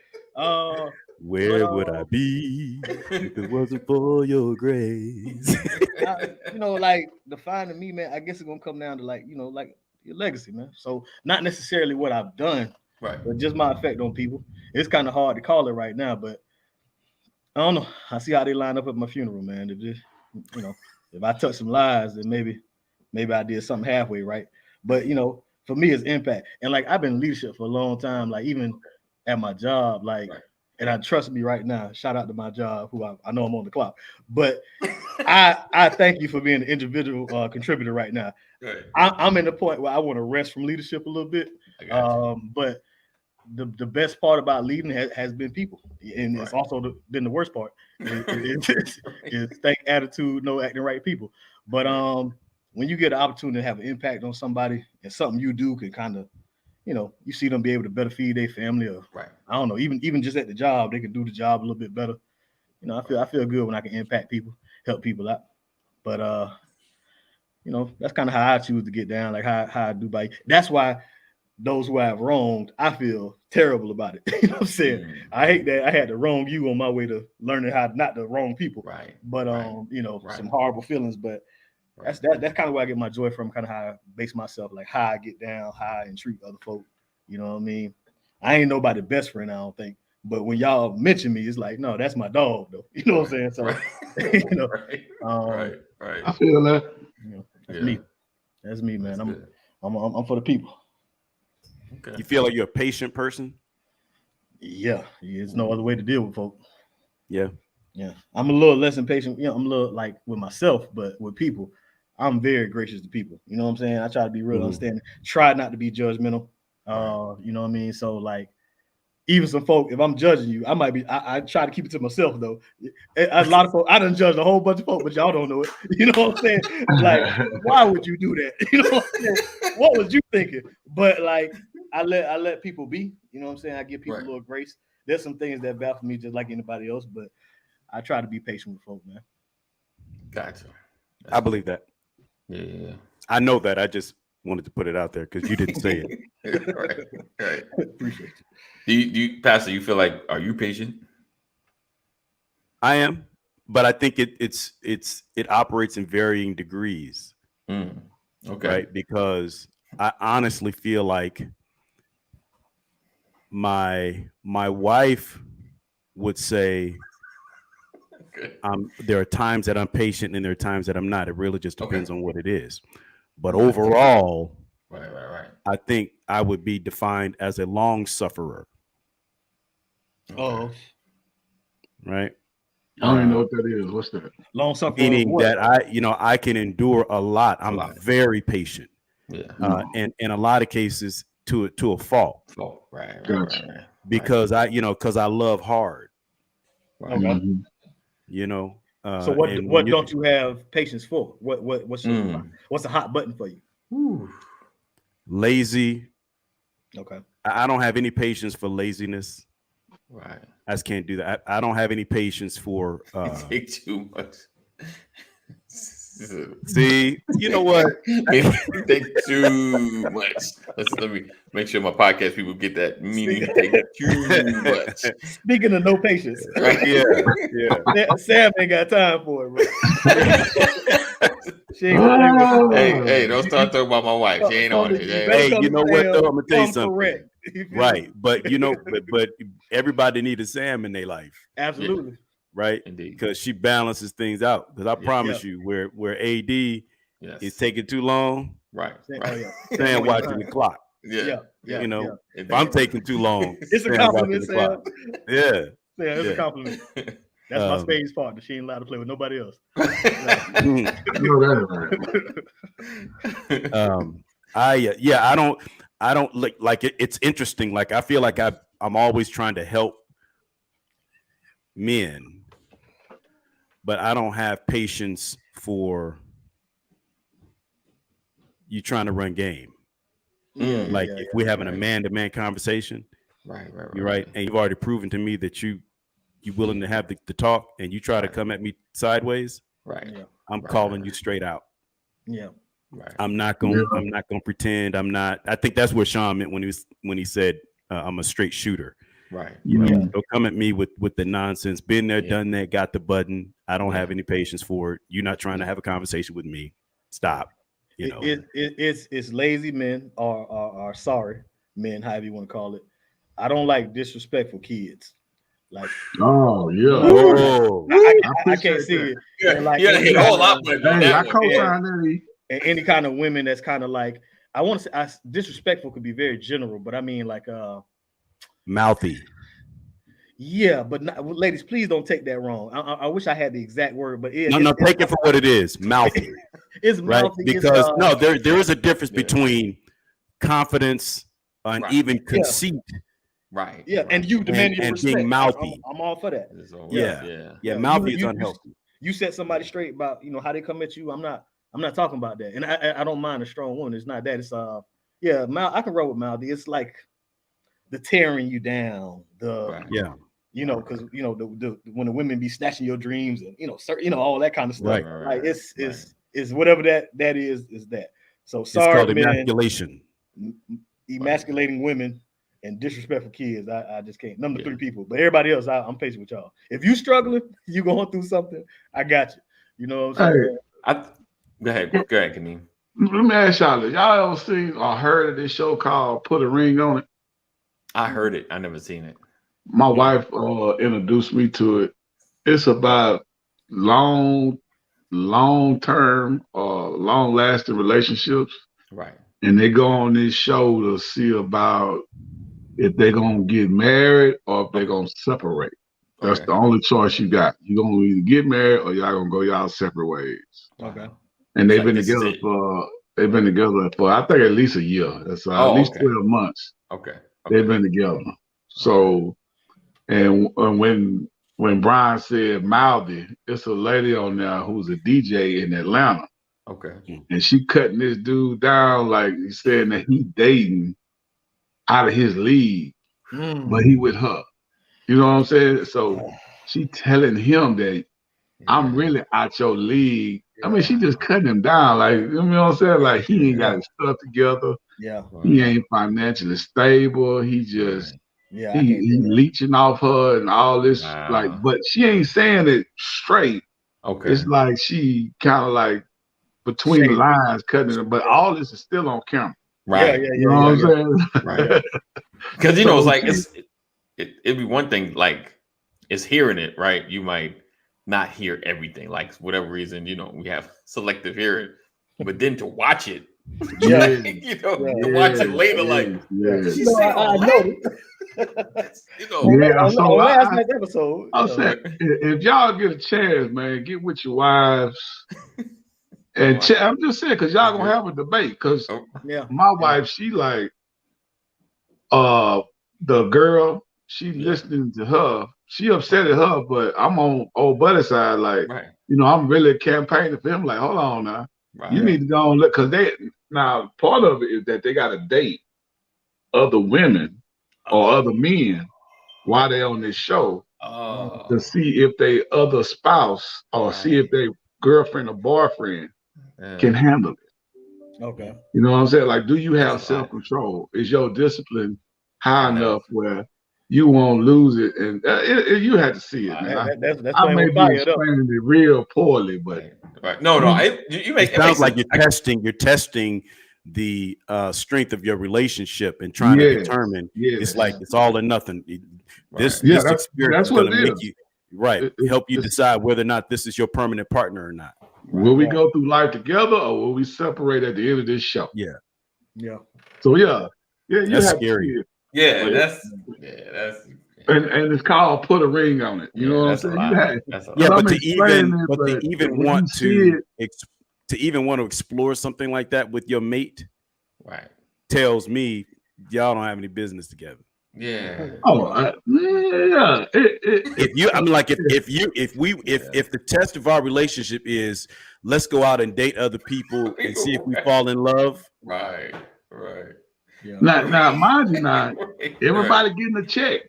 S4: Where would I be if it wasn't for your grace?
S8: Like defining me, man. I guess it's gonna come down to like your legacy, man. So not necessarily what I've done,
S1: right,
S8: but just my effect on people. It's kind of hard to call it right now, but I don't know. I see how they line up at my funeral, man. If I touch some lives, then maybe I did something halfway right. But for me, it's impact. And like I've been in leadership for a long time, like even at my job, like. Right. And I trust me right now. Shout out to my job, who I know I'm on the clock. But I thank you for being an individual contributor right now. I'm in the point where I want to rest from leadership a little bit. But the best part about leading has been people, and it's also been the worst part. Is think attitude, no acting right people. But when you get an opportunity to have an impact on somebody and something you do can kind of, you see them be able to better feed their family, or I don't know, even just at the job, they can do the job a little bit better. I feel good when I can impact people, help people out. But that's kind of how I choose to get down, like how I do by. That's why those who I've wronged, I feel terrible about it. You know what I'm saying? I hate that I had to wrong you on my way to learning how not to wrong people. But some horrible feelings, but. That's kind of where I get my joy from, kind of how I base myself, like how I get down, how I entreat other folk. You know what I mean? I ain't nobody's best friend, I don't think. But when y'all mention me, it's like, no, that's my dog, though. You know what I'm saying? So,
S7: I feel that.
S8: That's me. That's me, man. I'm for the people.
S4: Okay. You feel like you're a patient person?
S8: Yeah. There's no other way to deal with folk.
S4: Yeah.
S8: Yeah. I'm a little less impatient. I'm a little like with myself, but with people, I'm very gracious to people. You know what I'm saying? I try to be real understanding. Try not to be judgmental. You know what I mean? So like, even some folk, if I'm judging you, I might be. I try to keep it to myself though. A lot of folk, I done judged a whole bunch of folk, but y'all don't know it. You know what I'm saying? Like, why would you do that? You know what I'm saying? What was you thinking? But like, I let people be. You know what I'm saying? I give people a little grace. There's some things that baffle me just like anybody else, but I try to be patient with folk, man.
S1: Gotcha.
S4: I believe that.
S1: Yeah.
S4: I know that. I just wanted to put it out there because you didn't say it.
S1: Right.
S8: Appreciate it.
S1: Do you, Pastor, you feel like, are you patient?
S4: I am, but I think it operates in varying degrees.
S1: Okay.
S4: Right? Because I honestly feel like my wife would say, there are times that I'm patient and there are times that I'm not. It really just depends on what it is. But overall, I think I would be defined as a long sufferer.
S8: Oh,
S7: I
S4: right.
S7: don't even know what that is. What's that?
S8: Long sufferer.
S4: Meaning that I can endure a lot. I'm very patient.
S1: Yeah.
S4: And in a lot of cases to a fault.
S1: Right.
S4: Because I love hard.
S8: Okay. Mm-hmm.
S4: So
S8: what don't you have patience for? What's the hot button for you?
S1: Ooh.
S4: Lazy.
S8: Okay.
S4: I don't have any patience for laziness.
S1: Right.
S4: I just can't do that. I don't have any patience for
S1: take too much.
S4: See, you know what?
S1: Take too much. Let me make sure my podcast people get that meaning. Take too much.
S8: Speaking of no patience,
S1: right?
S4: Yeah.
S8: Sam ain't got time for it, bro. She ain't gonna play with
S1: hey, don't start talking about my wife. She ain't on it.
S4: Hey, you know what? Though I'm gonna tell you something. Right, but but everybody needs a Sam in their life.
S8: Absolutely.
S4: Right,
S1: indeed, because
S4: she balances things out. Because I promise you, where AD is taking too long,
S1: right,
S4: Sam watching the clock.
S1: Yeah.
S4: If I'm taking too long,
S8: it's a compliment, Sam.
S4: Yeah,
S8: it's a compliment. That's my Spade's partner. She ain't allowed to play with nobody else.
S4: I don't like it. It's interesting. Like I feel like I'm always trying to help men, but I don't have patience for you trying to run game. Like if we're having a man-to-man conversation, you're right, and you've already proven to me that you're willing to have the talk, and you try to come at me sideways, I'm calling you straight out.
S8: Yeah.
S4: Right. I'm not gonna pretend I'm not. I think that's what Sean meant when he said I'm a straight shooter.
S1: Right.
S4: You know, don't come at me with the nonsense. Been there, done that, got the button. I don't have any patience for it. You're not trying to have a conversation with me. Stop. You know,
S8: it's lazy men or sorry men, however you want to call it. I don't like disrespectful kids. Like,
S7: oh yeah,
S8: I can't see it.
S7: I co-sign that.
S8: And any kind of women that's kind of like, I want to say disrespectful could be very general, but I mean like
S4: mouthy.
S8: Yeah, but not, ladies, please don't take that wrong. I wish I had the exact word, but
S4: no, take it for what it is. Mouthy.
S8: It's
S4: right
S8: mouthy,
S4: because there is a difference between confidence and even conceit.
S1: Right.
S8: Yeah, and you demand your respect.
S4: Being mouthy.
S8: I'm all for that.
S4: Yeah. Mouthy is unhealthy.
S8: You set somebody straight about how they come at you. I'm not talking about that, and I don't mind a strong woman. It's not that. It's I can roll with mouthy. It's like the tearing you down. Because the when the women be snatching your dreams and all that kind of stuff. Like it's whatever that is that. So sorry,
S4: it's called emasculation.
S8: Emasculating women and disrespectful kids. I just can't. Number 3 people, but everybody else, I'm patient with y'all. If you struggling, you going through something, I got you. You know what I'm saying?
S1: Go ahead, Kaneem.
S7: Let me ask y'all ever seen or heard of this show called Put a Ring on It?
S1: I heard it. I never seen it.
S7: My wife introduced me to it. It's about long-term, long-lasting relationships.
S1: Right.
S7: And they go on this show to see about if they're going to get married or if they're going to separate. That's the only choice you got. You're going to either get married or y'all going to go y'all separate ways.
S8: Okay.
S7: And they've been together for I think at least a year. That's at least 12 months.
S1: Okay.
S7: They've been together. So, and when Brian said mouthy, it's a lady on there who's a DJ in Atlanta.
S1: Okay.
S7: And she cutting this dude down like he said that he dating out of his league, but he with her. You know what I'm saying? So she telling him that I'm really out your league. I mean, she just cutting him down. Like, you know what I'm saying? Like, he ain't got his stuff together.
S8: Yeah.
S7: He ain't financially stable. He just he leeching off her and all this. Like, but she ain't saying it straight.
S1: Okay.
S7: It's like she kind of like between the lines cutting it, but all this is still on camera.
S1: Right.
S7: You know what I'm saying?
S1: Right. Because it's like it'd be one thing, like it's hearing it, right? You might not hear everything, like for whatever reason, we have selective hearing, but then to watch it, to watch it later,
S8: last night's episode.
S7: I'm saying, if y'all get a chance, man, get with your wives. And I'm just saying, because y'all gonna have a debate. Because my wife, she like the girl, she listening to her. She upset at her, but I'm on old buddy side. Like, I'm really campaigning for him. Like, hold on now. You need to go and look, because part of it is that they got to date other women or other men while they're on this show to see if they other spouse or see if they girlfriend or boyfriend can handle it.
S8: Okay.
S7: You know what I'm saying? Like, do you have self-control? Is your discipline high enough where you won't lose it? And you had to see it, man.
S8: That's
S7: I may be explaining it real poorly, but
S1: no. It
S4: sounds like you're testing the strength of your relationship and trying to determine. It's like it's all or nothing. This experience is going to make you help you decide whether or not this is your permanent partner or not.
S7: Will we go through life together, or will we separate at the end of this show?
S8: Yeah.
S7: So that's
S4: scary.
S1: That's
S7: and it's called Put a Ring on It. You know what I'm saying?
S4: But to even want to explore something like that with your mate, tells me y'all don't have any business together.
S1: Yeah.
S4: If the test of our relationship is let's go out and date other people and see if we fall in love.
S1: Right.
S7: Yeah. Now, mind you, now everybody getting a check.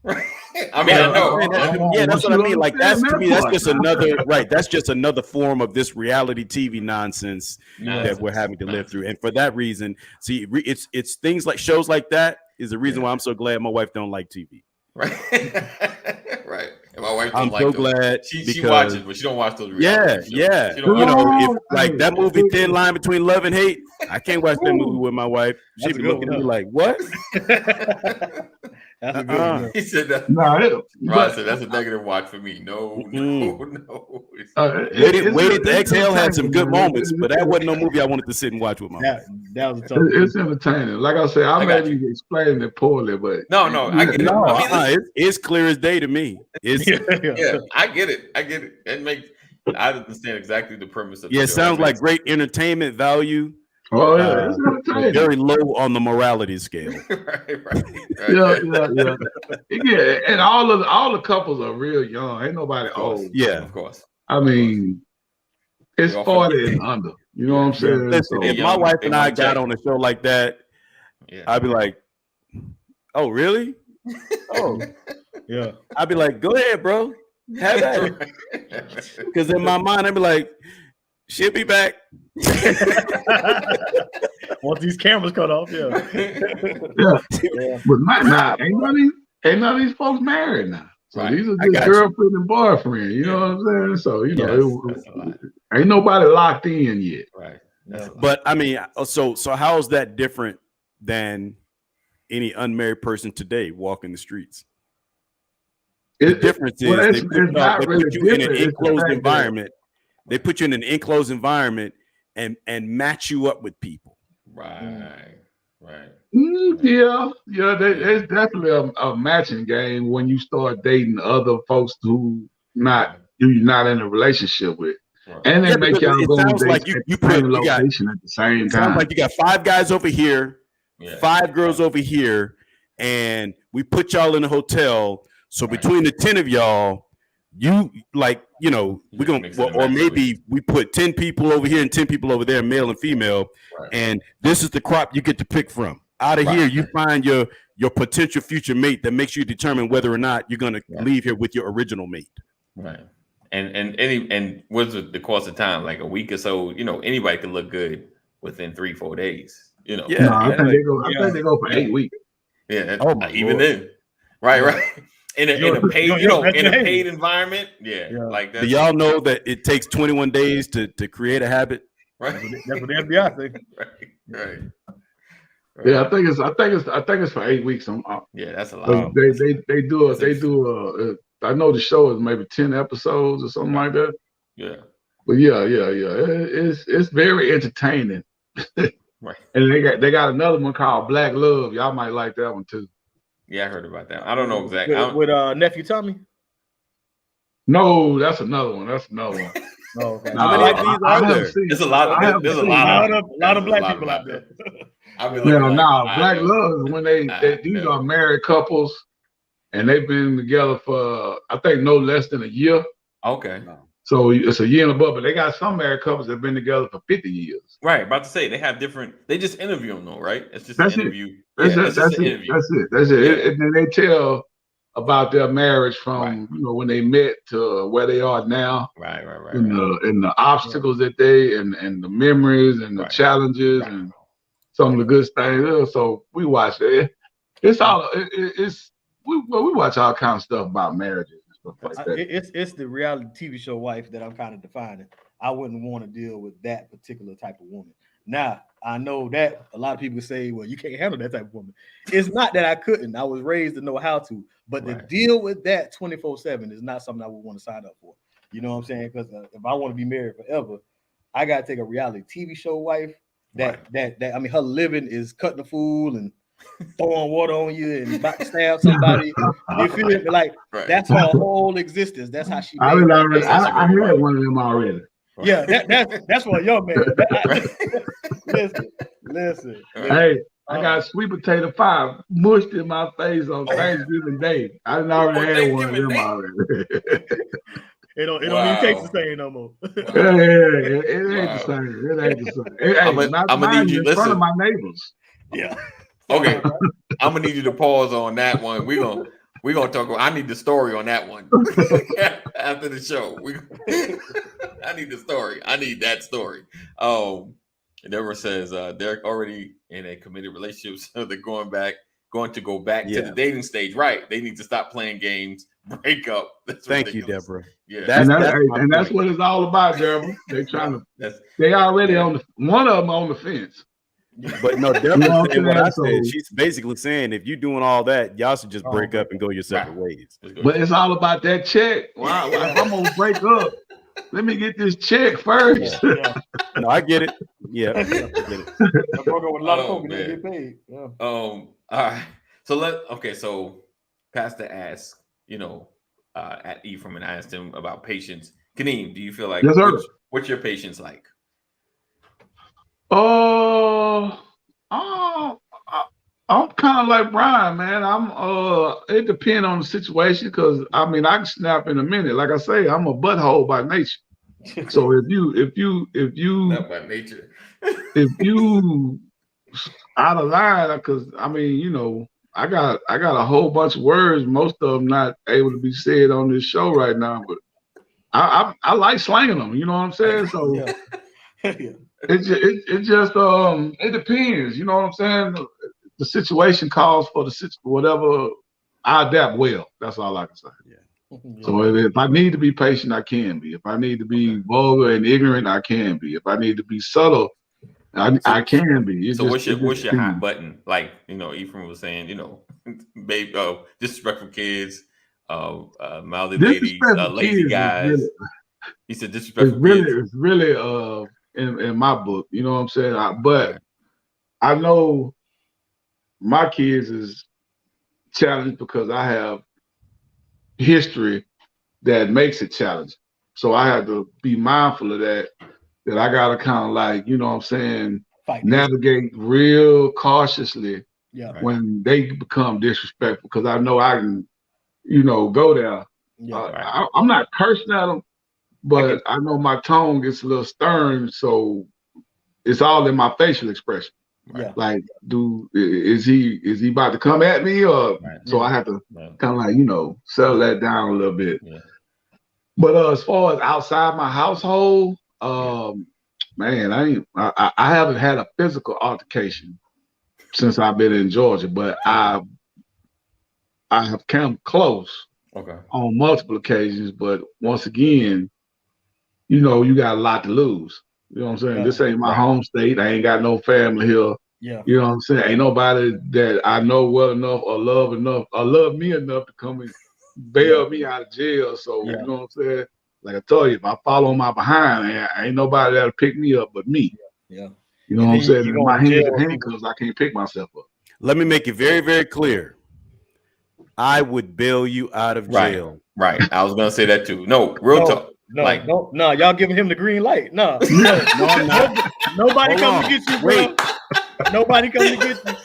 S1: I mean, I know.
S4: Yeah, that's what I mean. Like that's to me, that's just another right. That's just another form of this reality TV nonsense that we're having to live through. And for that reason, see, it's things like shows like that is the reason why I'm so glad my wife don't like TV.
S1: Right, right. And my wife
S4: I'm
S1: don't
S4: so
S1: like
S4: glad
S1: she watches, but she don't watch those.
S4: Yeah.
S1: She don't
S4: You know, if like that movie Thin Line Between Love and Hate, I can't watch that movie with my wife. She'd be looking at me like, "What?"
S8: That's a good one.
S1: He said that. Rod said that's a negative watch for me. No.
S4: Waited to Exhale had some good moments, but that wasn't no movie I wanted to sit and watch with my wife.
S8: That was a tough.
S7: It's entertaining. Like I said, I may be explaining it poorly, but
S1: no, I get it.
S4: It's clear as day to me. It's
S1: I get it. It makes I understand exactly the premise of
S4: it sounds like great entertainment value.
S7: Oh yeah, it's
S4: very low on the morality scale.
S1: right.
S7: Yeah, and all the couples are real young. Ain't nobody old.
S4: Yeah,
S1: of course.
S7: I mean, it's 40 and under. You know what I'm saying?
S4: Listen, if my wife and I got on a show like that, I'd be like, "Oh, really? Oh,
S8: yeah."
S4: I'd be like, "Go ahead, bro. Have at it." Because in my mind, I'd be like, "She'll be back."
S8: Once these cameras cut off,
S7: yeah. But ain't none of these folks married now. So these are just girlfriend and boyfriend. You know what I'm saying? So ain't nobody locked in yet.
S1: Right.
S4: But I mean, so how is that different than any unmarried person today walking the streets? The difference is they put you in an enclosed environment. They put you in an enclosed environment and match you up with people.
S1: Right.
S7: It's definitely a matching game when you start dating other folks who you're not in a relationship with. Right. And they make y'all go on
S4: like you put
S7: location at the same time.
S4: Sounds like you got 5 guys over here, 5 girls over here, and we put y'all in a hotel. So between the 10 of y'all, we're gonna, or maybe we put 10 people over here and 10 people over there, male and female, and this is the crop you get to pick from. Out of here, you find your potential future mate that makes you determine whether or not you're gonna leave here with your original mate.
S1: Right. And what's the course of time? Like a week or so, anybody can look good within 3-4 days.
S7: I think they go for 8 weeks.
S1: Yeah, even then. Right. In a paid environment, like that.
S4: Do y'all know that it takes 21 days to create a habit?
S8: Right. That's what the FBI think.
S1: Right.
S7: Yeah, I think it's for 8 weeks.
S1: That's a lot.
S7: They do. I know the show is maybe 10 episodes or something like that.
S1: Yeah.
S7: But it's very entertaining.
S1: Right.
S7: And they got another one called Black Love. Y'all might like that one too.
S1: Yeah, I heard about that. I don't know exactly.
S8: With nephew Tommy?
S7: No, that's another one.
S8: Oh, okay.
S4: How many of these are there?
S1: There's a lot
S8: of black people out there.
S7: Black Love is when these are married couples and they've been together for I think no less than a year.
S1: Okay.
S7: So it's a year and above, but they got some married couples that have been together for 50 years.
S1: Right. About to say they have different. They just interview them though, right? It's just
S7: an
S1: interview.
S7: That's it. And then they tell about their marriage from when they met to where they are now.
S1: Right.
S7: And the obstacles that they and the memories and the challenges and some of the good things. So we watch it. It's all we watch all kinds of stuff about marriages. Like
S8: it's the reality TV show wife that I'm kind of defining. I wouldn't want to deal with that particular type of woman. Now, I know that a lot of people say, well, you can't handle that type of woman. It's not that I couldn't. I was raised to know how to. But to deal with that 24/7 is not something I would want to sign up for. You know what I'm saying? Because if I want to be married forever, I got to take a reality TV show wife that I mean, her living is cutting the fool and throwing water on you and about to stab somebody. You feel it? Like that's her whole existence. That's how she.
S7: I heard one of them already.
S8: Yeah, that's for a young man. Listen.
S7: Hey, I got sweet potato pie mushed in my face on Thanksgiving Day. I done already had one of them already.
S8: It don't even taste the same no more.
S7: It ain't the same. It ain't the same. I'm gonna need you in front of my neighbors.
S8: Yeah.
S1: Okay, I'm gonna need you to pause on that one. We're gonna talk about. I need the story on that one after the show. I need the story. I need that story. Deborah says they're already in a committed relationship, so they're going to go back to the dating stage. Right? They need to stop playing games, break up. That's
S4: Thank you, Deborah.
S1: Yeah,
S7: that's what it's all about, Deborah. They trying to. They already on the one of them on the fence.
S4: But no, Deborah saying what I said. She's basically saying if you're doing all that, y'all should just break up and go your separate ways.
S7: But it's all about that check. Wow, if I'm gonna break up, let me get this check first.
S4: No, I get it. Yeah, I get it.
S8: I broke up with a lot of folks that get paid. Yeah.
S1: All right. So Pastor asked, at Ephraim, and I asked him about patience. Kaneem, do you feel like what's your patience like?
S7: I'm kind of like Brian, man. It depends on the situation because I can snap in a minute. Like I say, I'm a butthole by nature. So if you
S1: not by nature,
S7: if you out of line, because I got a whole bunch of words, most of them not able to be said on this show right now, but I like slanging them. You know what I'm saying? So it just it depends. You know what I'm saying? The situation calls for whatever. I adapt well. That's all I can say. Yeah. So if I need to be patient, I can be. If I need to be vulgar and ignorant, I can be. If I need to be subtle, I can be.
S1: So what's your hot button? Like, Ephraim was saying, babe, disrespectful kids, mouthy ladies, lazy guys. He said disrespectful kids.
S7: It's really in my book, you know what I'm saying? But I know my kids is challenged because I have history that makes it challenging. So I have to be mindful of that I gotta kind of like, you know what I'm saying, navigate real cautiously when they become disrespectful, because I know I can, go there. I'm not cursing at them, but I know my tone gets a little stern, so it's all in my facial expression. Yeah. Like, is he about to come at me, or so I have to kind of like, settle that down a little bit. Yeah. But as far as outside my household, man, I haven't had a physical altercation since I've been in Georgia, but I have come close on multiple occasions. But once again, you got a lot to lose. You know what I'm saying? This ain't my home state. I ain't got no family here. Yeah. You know what I'm saying? Ain't nobody that I know well enough or love me enough to come and bail me out of jail. So you know what I'm saying? Like I told you, if I follow my behind, ain't nobody that'll pick me up but me. Yeah. You know what I'm saying? In my hands and handcuffs, I can't pick myself up.
S4: Let me make it very, very clear. I would bail you out of jail.
S1: Right. I was gonna say that too. No, real talk.
S8: No, y'all giving him the green light. No, nobody comes to get you, bro. Wait. Nobody comes to get you.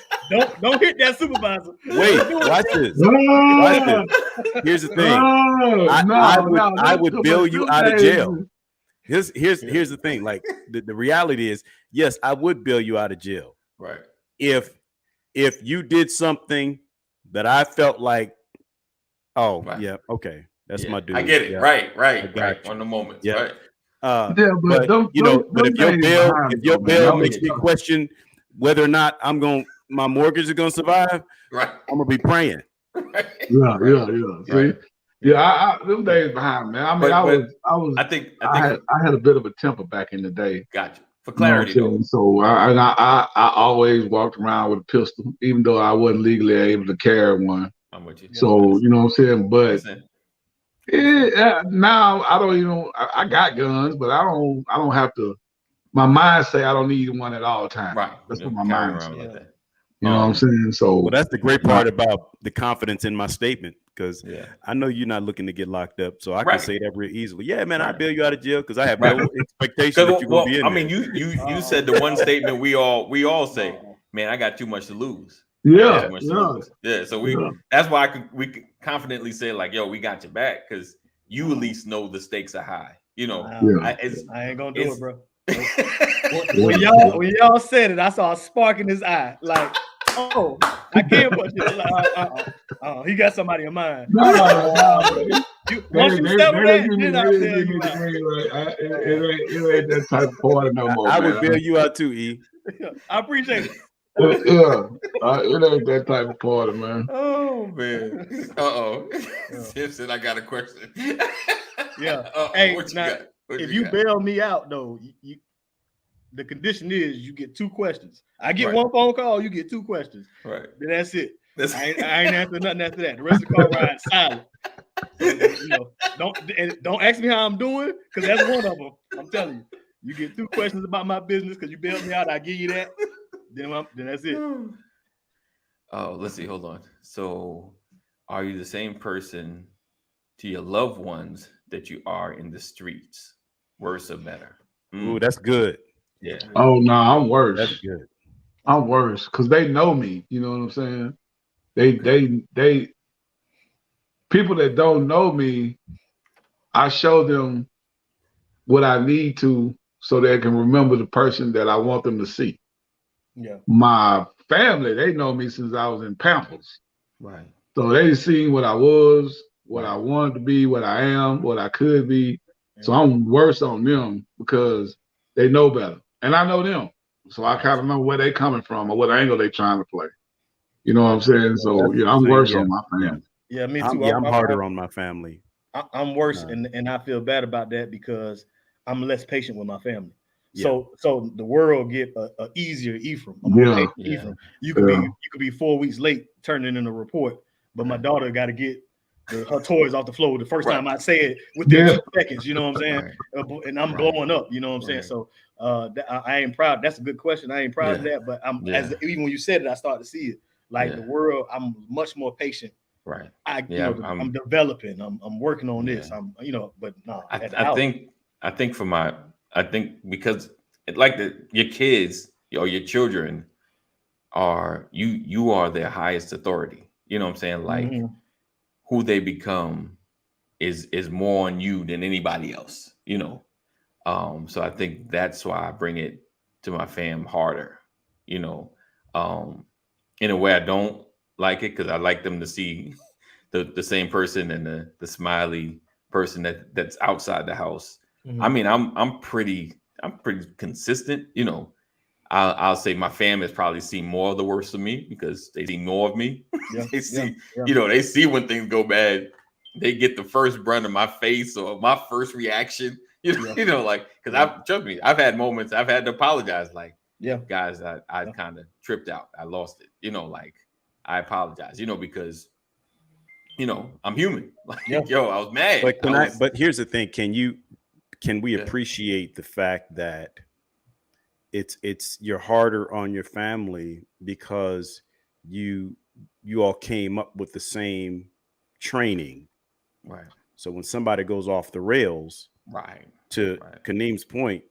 S8: Don't hit that supervisor.
S4: Wait, watch this. Watch this. Here's the thing. I would bail you out of jail. Here's the thing. Like the reality is, yes, I would bail you out of jail.
S1: Right.
S4: If you did something that I felt like, yeah, okay. That's my dude.
S1: I get it. Yeah. Right. On the moment.
S4: Yeah.
S1: Right.
S4: But if your bail makes me question whether or not my mortgage is gonna survive,
S1: right?
S4: I'm gonna be praying.
S7: Right. Yeah. See? Yeah, them days behind, man. I had a bit of a temper back in the day.
S1: Gotcha. For clarity,
S7: so I always walked around with a pistol, even though I wasn't legally able to carry one.
S1: I'm with you.
S7: So you know what I'm saying, but. Now I don't even. I got guns, but I don't have to. My mind say I don't need one at all times.
S1: Right.
S7: That's what my mind says. Like you know what I'm saying? So
S4: that's the great part about the confidence in my statement, because I know you're not looking to get locked up, so I can say that real easily. Yeah, man, I bail you out of jail because I have no expectation that you're gonna be in.
S1: I mean, you said the one statement we all say, man, I got too much to lose.
S7: Yeah.
S1: So that's why we can confidently say like, yo, we got your back, because you at least know the stakes are high. I
S8: ain't gonna do it, bro. When y'all said it, I saw a spark in his eye. Like, oh, I can't put you. Like, he got somebody in mind. Once you step with that, then I'll tell you.
S7: It ain't that type of party no more.
S4: I would bail you out too, E.
S8: I appreciate it.
S7: It ain't that type of party, man.
S1: Oh man. Simpson, I got a question.
S8: Yeah. Hey, now, if you bail me out though, the condition is you get 2 questions. I get one phone call, you get 2 questions.
S1: Right.
S8: Then that's it. I ain't answering nothing after that. The rest of the car ride silent. So, don't ask me how I'm doing, because that's one of them. I'm telling you. You get 2 questions about my business because you bailed me out. I give you that. Then that's it.
S1: Oh, let's see. Hold on. So, are you the same person to your loved ones that you are in the streets? Worse or better?
S4: Ooh, that's good.
S1: Yeah.
S7: Oh no, I'm worse.
S4: That's good.
S7: I'm worse because they know me. You know what I'm saying? They people that don't know me, I show them what I need to so they can remember the person that I want them to see.
S8: Yeah.
S7: My family, they know me since I was in Pampers.
S1: Right.
S7: So they seen what I was, what I wanted to be, what I am, what I could be. So I'm worse on them because they know better. And I know them. So I kind of know where they coming from or what angle they trying to play. You know what I'm saying? So yeah, I'm worse on my family.
S8: Yeah, me too.
S4: I'm harder on my family.
S8: I'm worse, and I feel bad about that because I'm less patient with my family.
S4: Yeah.
S8: So the world get a easier Ephraim. Ephraim. You could be 4 weeks late turning in a report, but my daughter got to get her toys off the floor the first time I say it within 2 seconds. You know what I'm saying? And I'm blowing up. You know what I'm saying? So I ain't proud. That's a good question. I ain't proud of that, but even when you said it, I started to see it. Like the world, I'm much more patient.
S1: Right.
S8: I'm developing. I'm working on this. But no.
S1: I think because your kids or your children are you are their highest authority. You know what I'm saying? Like who they become is more on you than anybody else. You know. So I think that's why I bring it to my fam harder. You know. In a way, I don't like it because I like them to see the same person and the smiley person that's outside the house. I mean, I'm pretty consistent. You know, I'll say my fam has probably seen more of the worst of me because they see more of me. They see, they see when things go bad. They get the first brunt of my face or my first reaction. Like because trust me, I've had moments I've had to apologize. Like, guys, I kind of tripped out. I lost it. Like I apologize. Because I'm human. Like, I was mad.
S4: But here's the thing: can we appreciate the fact that you're harder on your family because you all came up with the same training,
S1: right?
S4: So when somebody goes off the rails,
S1: right?
S4: To Kaneem's point,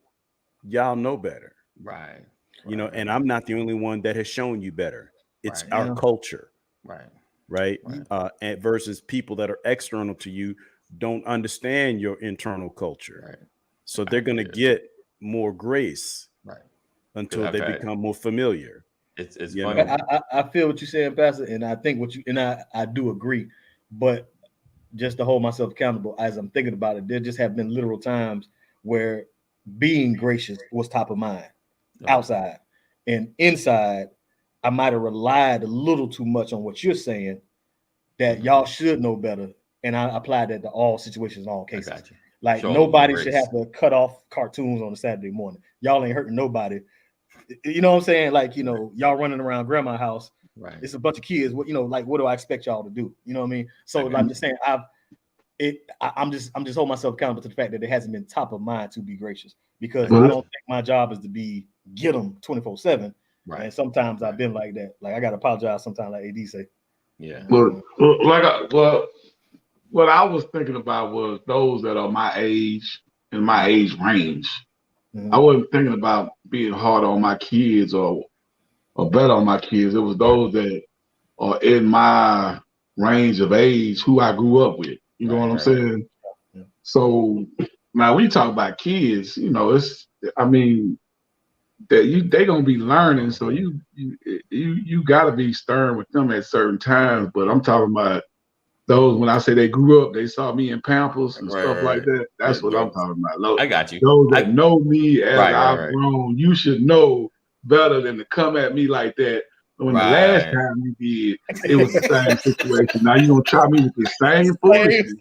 S4: y'all know better,
S1: right?
S4: And I'm not the only one that has shown you better. It's our culture, right? And versus people that are external to you don't understand your internal culture,
S1: right?
S4: So they're going to get more grace,
S1: right,
S4: until they become more familiar.
S1: It's funny.
S8: I feel what you're saying, Pastor, and I think I do agree, but just to hold myself accountable as I'm thinking about it, there just have been literal times where being gracious was top of mind outside, and inside I might have relied a little too much on what you're saying that y'all should know better, and I applied that to all situations, all cases. Like nobody should have to cut off cartoons on a Saturday morning. Y'all ain't hurting nobody. You know what I'm saying? Like, y'all running around grandma's house.
S1: Right.
S8: It's a bunch of kids. What do I expect y'all to do? You know what I mean? So I'm just saying I'm just holding myself accountable to the fact that it hasn't been top of mind to be gracious, because I don't think my job is to get them 24/7. Right. And sometimes I've been like that. Like I gotta apologize sometimes, like AD say.
S1: Yeah.
S7: What I was thinking about was those that are my age and my age range. I wasn't thinking about being hard on my kids or better on my kids. It was those that are in my range of age who I grew up with. You know what I'm saying? Yeah. So now when you talk about kids, I mean, that they gonna be learning. So you gotta be stern with them at certain times. But I'm talking about those when I say they grew up, they saw me in Pampers and stuff like that. That's what I'm talking about.
S1: I got you.
S7: Those that know me as I've grown, you should know better than to come at me like that. When the last time you did, it was the same situation. Now you gonna try me with the same foolishness.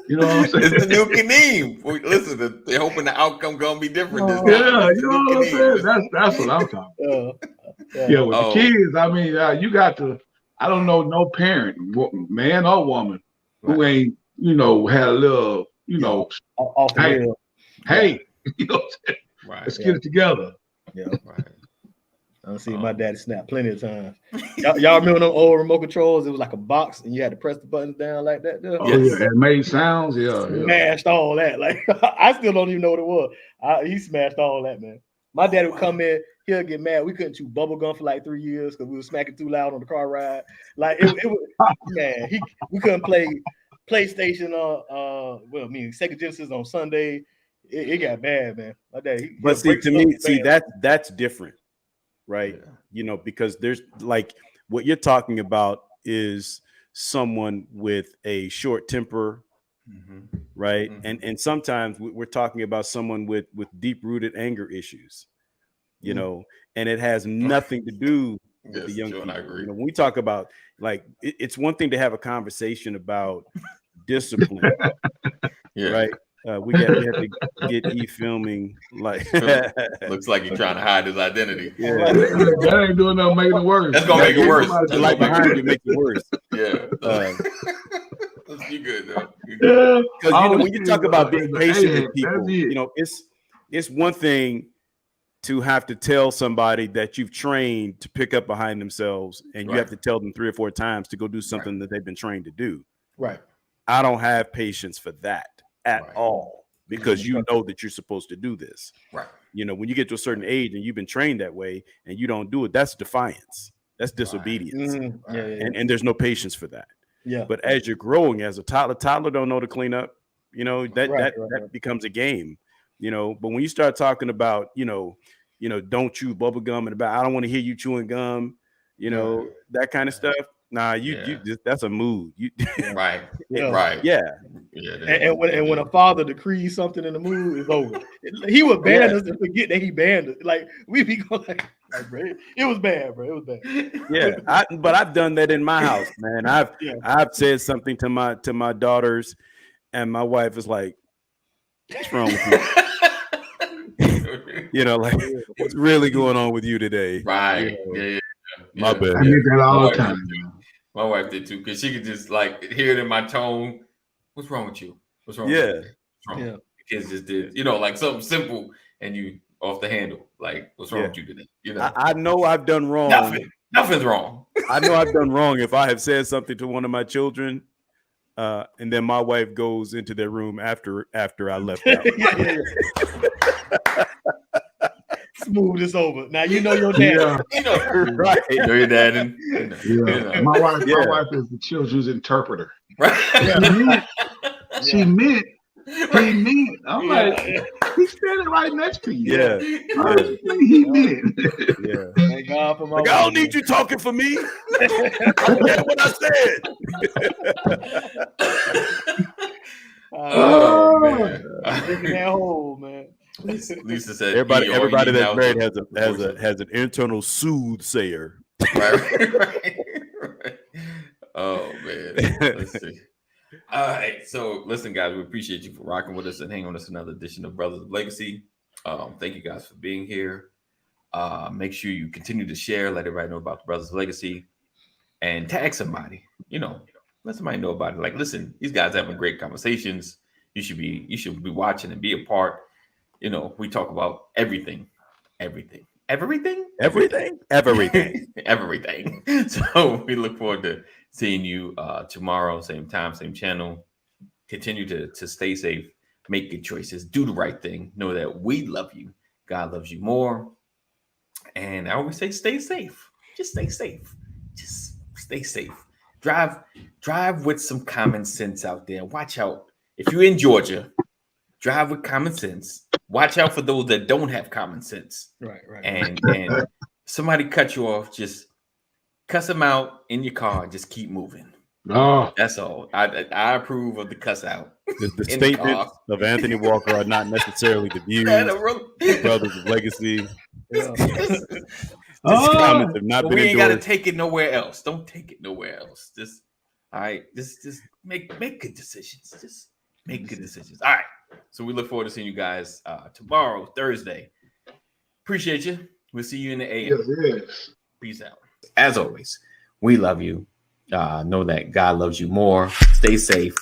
S7: You know what I'm saying?
S1: It's the new Kaneem. Listen, they're hoping the outcome gonna be different this time.
S7: Yeah, you know what I'm saying? That's what I'm talking about. Yeah, with the kids, I mean, you got to. I don't know no parent, man or woman, who ain't had a little,
S8: off the rail.
S7: Hey, you know what I'm saying? Let's get it together.
S8: Yeah. I've seen my daddy snap plenty of times. Y'all remember them old remote controls? It was like a box, and you had to press the buttons down like that.
S7: Oh yeah, it made sounds. Yeah,
S8: smashed all that. Like I still don't even know what it was. He smashed all that, man. My daddy would come in, he'll get mad. We couldn't chew bubble gum for like 3 years because we were smacking too loud on the car ride. Like it was, man. We couldn't play PlayStation Sega Genesis on Sunday. It got bad, man. My daddy.
S4: But see, to me, that's different. Right. Yeah. Because there's like what you're talking about is someone with a short temper, right? And sometimes we're talking about someone with deep-rooted anger issues, and it has nothing to do with the young people. I agree. When we talk about like it's one thing to have a conversation about discipline, right? We have to get filming like
S1: looks like you're trying to hide his identity.
S7: Yeah. That ain't doing nothing, making it worse.
S1: That's gonna make it worse.
S4: Like behind you, make it worse.
S1: Yeah. You good though.
S4: Because when you talk about being patient with people, it's one thing to have to tell somebody that you've trained to pick up behind themselves, and you have to tell them 3 or 4 times to go do something that they've been trained to do.
S8: Right.
S4: I don't have patience for that at all, because you know that you're supposed to do this.
S1: Right.
S4: When you get to a certain age and you've been trained that way and you don't do it, that's defiance. That's disobedience. And there's no patience for that.
S8: Yeah.
S4: But as you're growing as a toddler don't know to clean up, that becomes a game, but when you start talking about, don't chew bubble gum and I don't want to hear you chewing gum, that kind of stuff. Nah, you that's a mood.
S1: Right.
S4: Yeah.
S8: And when a father decrees something in the mood, it's over. He would ban us and forget that he banned us. Like we be going like bro, it was bad, bro. It was bad.
S4: Yeah, but I've done that in my house, man. I've said something to my daughters, and my wife is like, "What's wrong with you?" Like what's really going on with you today?
S1: Right. Yeah.
S7: My bad. I get that all the time.
S1: My wife did too, because she could just like hear it in my tone. What's wrong with you? What's wrong with you? What's wrong?
S8: Yeah.
S1: The kids just did, like something simple, and you off the handle. Like, what's wrong with you today?
S4: I know I've done wrong.
S1: Nothing's wrong.
S4: I know I've done wrong if I have said something to one of my children, and then my wife goes into their room after I left out.
S8: Smooth this over. Now you know your dad.
S1: Right. You know your dad.
S7: My wife is the children's interpreter.
S1: Right.
S7: She meant. I'm like, he's standing right next to you.
S4: Yeah.
S7: He meant.
S4: Yeah.
S8: Thank God for my
S4: I don't need you talking for me. I get what I said.
S1: Man.
S8: That hole, man.
S1: Lisa said
S4: everybody that's married has an internal soothsayer.
S1: Right. Oh man. Let's see. All right. So listen, guys, we appreciate you for rocking with us and hanging on us another edition of Brothers of Legacy. Thank you guys for being here. Make sure you continue to share, let everybody know about the Brothers of Legacy, and tag somebody. Let somebody know about it. Like, listen, these guys having great conversations. You should be watching and be a part. We talk about everything. So we look forward to seeing you tomorrow, same time, same channel. Continue to stay safe, make good choices, do the right thing. Know that we love you. God loves you more. And I always say, stay safe. Just stay safe. Just stay safe. Drive with some common sense out there. Watch out. If you're in Georgia, drive with common sense. watch out for those that don't have common sense.
S8: Right.
S1: And somebody cut you off, just cuss them out in your car. Just keep moving.
S7: Oh,
S1: that's all. I approve of the cuss out.
S4: The statements of Anthony Walker are not necessarily the views of Brothers of Legacy.
S1: Comments have not been we ain't got to take it nowhere else. Don't take it nowhere else. Just all right. Just make good decisions. Just make good decisions. All right. So we look forward to seeing you guys tomorrow, Thursday. Appreciate you. We'll see you in the AM.
S7: Yes.
S1: Peace out. As always, we love you. Know that God loves you more. Stay safe.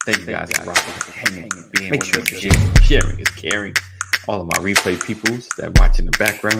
S1: Thank you guys for rocking, hanging, being. Make sure sharing is caring. All of my replay peoples that watch in the background.